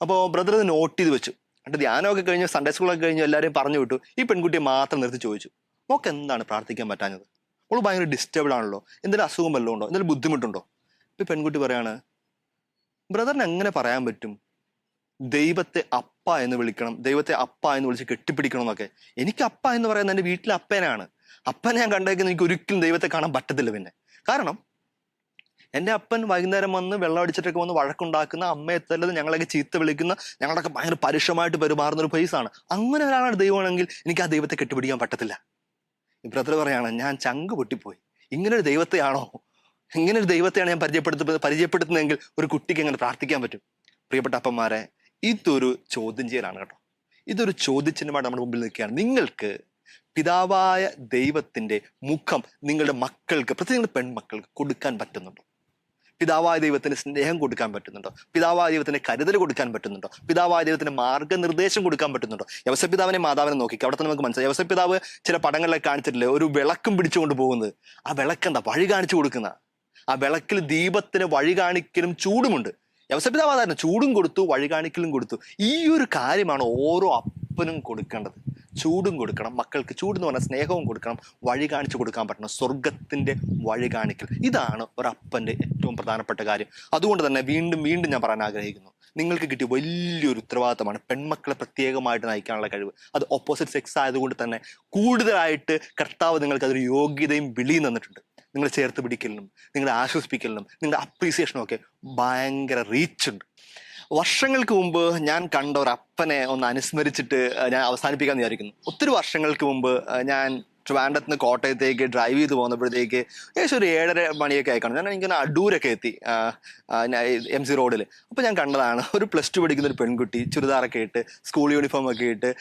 അപ്പോൾ ബ്രദർ ഇത് നോട്ട് ചെയ്ത് വെച്ചു. എന്നിട്ട് ധ്യാനമൊക്കെ കഴിഞ്ഞ് സൺഡേ സ്കൂളൊക്കെ കഴിഞ്ഞ് എല്ലാവരെയും പറഞ്ഞു വിട്ടു. ഈ പെൺകുട്ടിയെ മാത്രം നിർത്തി ചോദിച്ചു, മോക്ക് എന്താണ് പ്രാർത്ഥിക്കാൻ പറ്റാഞ്ഞത്? അവൾ ഭയങ്കര ഡിസ്റ്റർബ്ഡ് ആണല്ലോ, എന്തെങ്കിലും അസുഖം വല്ലതും ഉണ്ടോ, എന്തെങ്കിലും ബുദ്ധിമുട്ടുണ്ടോ? ഈ പെൺകുട്ടി പറയാണ്, ബ്രദറിന് എങ്ങനെ പറയാൻ പറ്റും ദൈവത്തെ അപ്പ എന്ന് വിളിക്കണം, ദൈവത്തെ അപ്പ എന്ന് വിളിച്ച് കെട്ടിപ്പിടിക്കണം എന്നൊക്കെ? എനിക്ക് അപ്പ എന്ന് പറയുന്നത് എൻ്റെ വീട്ടിലെ അപ്പനാണ്. അപ്പനെ ഞാൻ കണ്ടേക്കുന്നത് എനിക്ക് ഒരിക്കലും ദൈവത്തെ കാണാൻ പറ്റത്തില്ല. പിന്നെ കാരണം എൻ്റെ അപ്പൻ വൈകുന്നേരം വന്ന് വെള്ളം അടിച്ചിട്ടൊക്കെ വന്ന് വഴക്കുണ്ടാക്കുന്ന, അമ്മയെ തല്ലത്, ഞങ്ങളൊക്കെ ചീത്ത വിളിക്കുന്ന, ഞങ്ങളൊക്കെ ഭയങ്കര പരുഷമായിട്ട് പെരുമാറുന്ന ഒരു പ്ലേസാണ്. അങ്ങനെ ഒരാളാണ് ദൈവമാണെങ്കിൽ എനിക്ക് ആ ദൈവത്തെ കെട്ടിപ്പിടിക്കാൻ പറ്റത്തില്ല. ഈ ബ്രദർ പറയാണ്, ഞാൻ ചങ്ക് പൊട്ടിപ്പോയി. ഇങ്ങനൊരു ദൈവത്തെയാണോ, ഇങ്ങനൊരു ദൈവത്തെയാണ് ഞാൻ പരിചയപ്പെടുത്തുന്നതെങ്കിൽ ഒരു കുട്ടിക്ക് എങ്ങനെ പ്രാർത്ഥിക്കാൻ പറ്റും? പ്രിയപ്പെട്ട അപ്പന്മാരെ, ഇതൊരു ചോദ്യം ചെയ്യലാണ് കേട്ടോ. ഇതൊരു ചോദ്യചിഹ്നമായിട്ട് നമ്മുടെ മുമ്പിൽ നിൽക്കുകയാണ്. നിങ്ങൾക്ക് പിതാവായ ദൈവത്തിന്റെ മുഖം നിങ്ങളുടെ മക്കൾക്ക്, പ്രത്യേകിച്ച് നിങ്ങളുടെ പെൺമക്കൾക്ക് കൊടുക്കാൻ പറ്റുന്നുണ്ടോ? പിതാവായ ദൈവത്തിന് സ്നേഹം കൊടുക്കാൻ പറ്റുന്നുണ്ടോ? പിതാവായ ദൈവത്തിന് കരുതൽ കൊടുക്കാൻ പറ്റുന്നുണ്ടോ? പിതാവായ ദൈവത്തിന് മാർഗ്ഗനിർദ്ദേശം കൊടുക്കാൻ പറ്റുന്നുണ്ടോ? യവസപിതാവിനെ മാതാവിനെ നോക്കിക്കുക, അവിടെ തന്നെ നമുക്ക് മനസ്സിലായി. യവസപിതാവ് ചില പടങ്ങളിലൊക്കെ കാണിച്ചിട്ടില്ലേ, ഒരു വിളക്കും പിടിച്ചുകൊണ്ട് പോകുന്നത്. ആ വിളക്കെന്താ? വഴി കാണിച്ചു കൊടുക്കുന്ന. ആ വിളക്കിൽ ദീപത്തിന് വഴി കാണിക്കലും ചൂടുമുണ്ട്. യവസപിതാവ് അതായിരുന്നു, ചൂടും കൊടുത്തു, വഴി കാണിക്കലും കൊടുത്തു. ഈ ഒരു കാര്യമാണ് ഓരോ അപ്പനും കൊടുക്കേണ്ടത്. ചൂടും കൊടുക്കണം മക്കൾക്ക്. ചൂടെന്ന് പറഞ്ഞാൽ സ്നേഹവും കൊടുക്കണം, വഴി കാണിച്ചു കൊടുക്കാൻ പറ്റണം, സ്വർഗത്തിന്റെ വഴി കാണിക്കൽ. ഇതാണ് ഒരപ്പന്റെ ഏറ്റവും പ്രധാനപ്പെട്ട കാര്യം. അതുകൊണ്ട് തന്നെ വീണ്ടും വീണ്ടും ഞാൻ പറയാൻ ആഗ്രഹിക്കുന്നു, നിങ്ങൾക്ക് കിട്ടിയ വലിയൊരു ഉത്തരവാദിത്തമാണ് പെൺമക്കളെ പ്രത്യേകമായിട്ട് നയിക്കാനുള്ള കഴിവ്. അത് ഓപ്പോസിറ്റ് സെക്സ് ആയതുകൊണ്ട് തന്നെ കൂടുതലായിട്ട് കർത്താവ് നിങ്ങൾക്ക് അതൊരു യോഗ്യതയും വിളിയും തന്നിട്ടുണ്ട്. നിങ്ങളെ ചേർത്ത് പിടിക്കലിനും നിങ്ങളെ ആശ്വസിപ്പിക്കലിനും നിങ്ങളുടെ അപ്രീസിയേഷനും ഒക്കെ ഭയങ്കര റീച്ചുണ്ട്. വർഷങ്ങൾക്ക് മുമ്പ് ഞാൻ കണ്ട ഒരു അപ്പനെ ഒന്ന് അനുസ്മരിച്ചിട്ട് ഞാൻ അവസാനിപ്പിക്കാൻ വിചാരിക്കുന്നു. ഒത്തിരി വർഷങ്ങൾക്ക് മുമ്പ് ഞാൻ ട്രിവാൻഡ്രത്ത് നിന്ന് കോട്ടയത്തേക്ക് ഡ്രൈവ് ചെയ്ത് പോകുന്നപ്പോഴത്തേക്ക് ഏകദേശം ഒരു 7:30 മണിയൊക്കെ ആയിക്കാണ്. ഞാൻ ഇങ്ങനെ അടൂരൊക്കെ എത്തി MC റോഡിൽ. അപ്പോൾ ഞാൻ കണ്ടതാണ് ഒരു +2 പഠിക്കുന്ന ഒരു പെൺകുട്ടി, ചുരിദാറൊക്കെ ഇട്ട്, സ്കൂൾ യൂണിഫോം ഒക്കെ ഇട്ട്,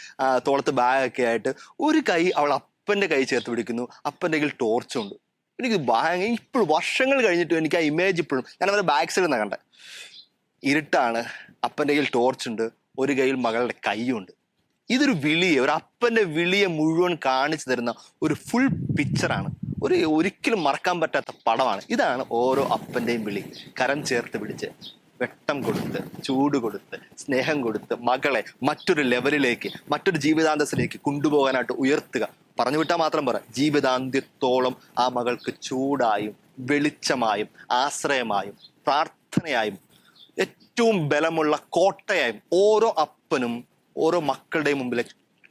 തോളത്ത് ബാഗൊക്കെ ആയിട്ട്, ഒരു കൈ അവൾ അപ്പൻ്റെ കൈ ചേർത്ത് പിടിക്കുന്നു, അപ്പൻ്റെ കയ്യിൽ ടോർച്ചുണ്ട്. എനിക്ക് ഭയങ്കര, ഇപ്പോഴും വർഷങ്ങൾ കഴിഞ്ഞിട്ടും എനിക്ക് ആ ഇമേജ് ഇപ്പോഴും, ഞാൻ അവരുടെ ബാക്ക് സൈഡിൽ നിന്നാണ് കണ്ടത്. ഇരുട്ടാണ്, അപ്പൻ്റെ കയ്യിൽ ടോർച്ചുണ്ട്, ഒരു കയ്യിൽ മകളുടെ കൈയുണ്ട്. ഇതൊരു വിളിയെ, ഒരു അപ്പൻ്റെ വിളിയെ മുഴുവൻ കാണിച്ചു തരുന്ന ഒരു ഫുൾ പിക്ചറാണ്. ഒരിക്കലും മറക്കാൻ പറ്റാത്ത പടമാണ്. ഇതാണ് ഓരോ അപ്പൻ്റെയും വിളി. കരം ചേർത്ത് പിടിച്ച്, വെട്ടം കൊടുത്ത്, ചൂട് കൊടുത്ത്, സ്നേഹം കൊടുത്ത് മകളെ മറ്റൊരു ലെവലിലേക്ക്, മറ്റൊരു ജീവിതാന്തസ്സിലേക്ക് കൊണ്ടുപോകാനായിട്ട് ഉയർത്തുക. പറഞ്ഞു വിട്ടാൽ മാത്രം പറ, ജീവിതാന്ത്യത്തോളം ആ മകൾക്ക് ചൂടായും വെളിച്ചമായും ആശ്രയമായും പ്രാർത്ഥനയായും ഏറ്റവും ബലമുള്ള കോട്ടയായും ഓരോ അപ്പനും ഓരോ മക്കളുടെയും മുമ്പിലെ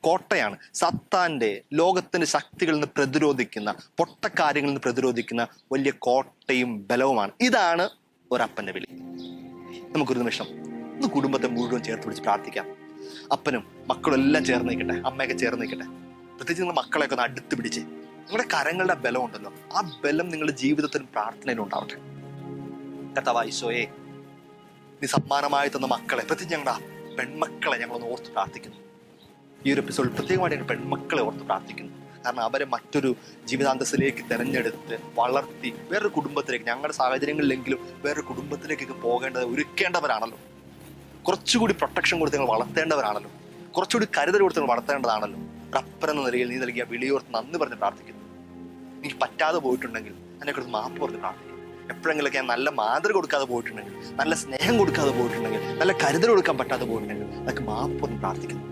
കോട്ടയാണ്. സത്താന്റെ, ലോകത്തിന്റെ ശക്തികളിൽ നിന്ന് പ്രതിരോധിക്കുന്ന, പൊട്ടക്കാര്യങ്ങളിൽ നിന്ന് പ്രതിരോധിക്കുന്ന വലിയ കോട്ടയും ബലവുമാണ്. ഇതാണ് ഒരപ്പന്റെ വിളി. നമുക്കൊരു നിമിഷം ഒന്ന് കുടുംബത്തെ മുഴുവൻ ചേർത്ത് പിടിച്ച് പ്രാർത്ഥിക്കാം. അപ്പനും മക്കളും എല്ലാം ചേർന്ന് നിൽക്കട്ടെ, അമ്മയൊക്കെ ചേർന്ന് നിൽക്കട്ടെ. പ്രത്യേകിച്ച് നിങ്ങൾ മക്കളെയൊക്കെ ഒന്ന് അടുത്ത് പിടിച്ച്, നിങ്ങളുടെ കരങ്ങളുടെ ബലം ഉണ്ടല്ലോ, ആ ബലം നിങ്ങളുടെ ജീവിതത്തിലും പ്രാർത്ഥനയിലും ഉണ്ടാവട്ടെ. കർത്താവായ ഈശോയെ, നീ സമ്മാനമായി തന്ന മക്കളെ, പ്രത്യേകിച്ച് ഞങ്ങളുടെ പെൺമക്കളെ ഞങ്ങളൊന്ന് ഓർത്ത് പ്രാർത്ഥിക്കുന്നു. ഈ ഒരു എപ്പിസോഡിൽ പ്രത്യേകമായിട്ട് ഞങ്ങൾ പെൺമക്കളെ ഓർത്ത് പ്രാർത്ഥിക്കുന്നു. കാരണം അവരെ മറ്റൊരു ജീവിതാന്തസ്സിലേക്ക് തിരഞ്ഞെടുത്ത് വളർത്തി വേറൊരു കുടുംബത്തിലേക്ക്, ഞങ്ങളുടെ സാഹചര്യങ്ങളിലെങ്കിലും വേറൊരു കുടുംബത്തിലേക്കൊക്കെ പോകേണ്ടത് ഒരുക്കേണ്ടവരാണല്ലോ. കുറച്ചുകൂടി പ്രൊട്ടക്ഷൻ കൊടുത്ത് ഞങ്ങൾ വളർത്തേണ്ടവരാണല്ലോ. കുറച്ചുകൂടി കരുതൽ കൊടുത്ത് ഞങ്ങൾ വളർത്തേണ്ടതാണല്ലോ. അപ്പനെന്ന നിലയിൽ നീ നൽകിയ വിളിയോർത്ത് നന്ദി പറഞ്ഞ് പ്രാർത്ഥിക്കുന്നു. എനിക്ക് പറ്റാതെ പോയിട്ടുണ്ടെങ്കിൽ അതിനെക്കുറിച്ച് മാപ്പ് പറഞ്ഞ് പ്രാർത്ഥിക്കുന്നു. എപ്പോഴെങ്കിലൊക്കെ ഞാൻ നല്ല മാതൃക കൊടുക്കാതെ പോയിട്ടുണ്ടെങ്കിൽ, നല്ല സ്നേഹം കൊടുക്കാതെ പോയിട്ടുണ്ടെങ്കിൽ, നല്ല കരുതൽ കൊടുക്കാൻ പറ്റാതെ പോയിട്ടുണ്ടെങ്കിൽ അതൊക്കെ മാപ്പ് പറഞ്ഞ് പ്രാർത്ഥിക്കുന്നു.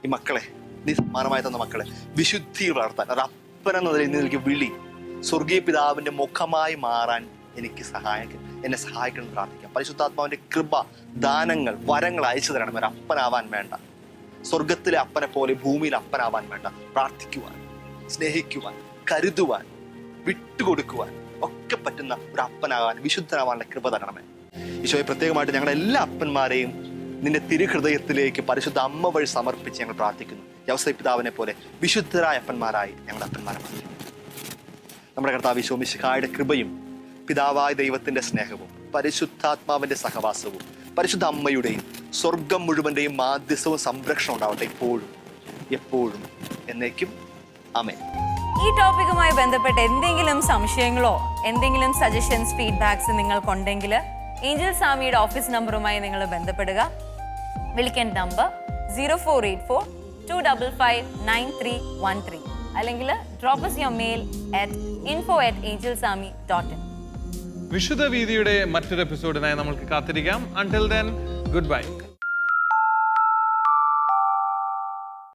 ഈ മക്കളെ, നീ സമ്മാനമായി തന്ന മക്കളെ വിശുദ്ധിയിൽ വളർത്താൻ, ഒരു അപ്പനെന്ന നിലയിൽ നീ നൽകിയ വിളി സ്വർഗീയ പിതാവിന്റെ മുഖമായി മാറാൻ എന്നെ സഹായിക്കണം പ്രാർത്ഥിക്കാം. പരിശുദ്ധാത്മാവിന്റെ കൃപ, ദാനങ്ങൾ, വരങ്ങൾ അയച്ചു തരണം. ഒരു അപ്പനാവാൻ വേണ്ട, സ്വർഗത്തിലെ അപ്പനെ പോലെ ഭൂമിയിലെ അപ്പനാവാൻ വേണ്ട, പ്രാർത്ഥിക്കുവാൻ, സ്നേഹിക്കുവാൻ, കരുതുവാൻ, വിട്ടുകൊടുക്കുവാൻ ഒക്കെ പറ്റുന്ന ഒരു അപ്പനാകാൻ, വിശുദ്ധനാവാനുള്ള കൃപ തരണമേ. ഈശോയെ, പ്രത്യേകമായിട്ട് ഞങ്ങളുടെ എല്ലാ അപ്പന്മാരെയും നിന്റെ തിരുഹൃദയത്തിലേക്ക് പരിശുദ്ധ അമ്മ വഴി സമർപ്പിച്ച് ഞങ്ങൾ പ്രാർത്ഥിക്കുന്നു. യൗസേപ്പ് പിതാവിനെ പോലെ വിശുദ്ധരായ അപ്പന്മാരായി ഞങ്ങളുടെ അപ്പന്മാരെ മാറ്റി. നമ്മുടെ കർത്താവ് ഈശോ മിശിഹായുടെ കൃപയും പിതാവായ ദൈവത്തിൻ്റെ സ്നേഹവും പരിശുദ്ധാത്മാവിൻ്റെ സഹവാസവും പരിശുദ്ധ അമ്മയുടെയും സ്വർഗം മുഴുവൻ്റെയും മാധ്യസ്ഥവും സംരക്ഷണം ഉണ്ടാവട്ടെ ഇപ്പോഴും എപ്പോഴും എന്നേക്കും. ആമേൻ. ഈ ടോപ്പിക്കുമായി ബന്ധപ്പെട്ട് എന്തെങ്കിലും സംശയങ്ങളോ എന്തെങ്കിലും സജഷൻസ് ഫീഡ്ബാക്സ് നിങ്ങൾക്കുണ്ടെങ്കിൽ ഏഞ്ചൽ സാമിയുടെ ഓഫീസ് നമ്പറുമായി നിങ്ങൾ ബന്ധപ്പെടുക. വിളിക്കേണ്ട നമ്പർ 0484-255-9313 അല്ലെങ്കിൽ drop us your mail at info@angelsami.in. വിശുദ്ധ വീതിയുടെ മറ്റൊരു എപ്പിസോഡിനായി നമുക്ക് കാത്തിരിക്കാം. Until then, goodbye.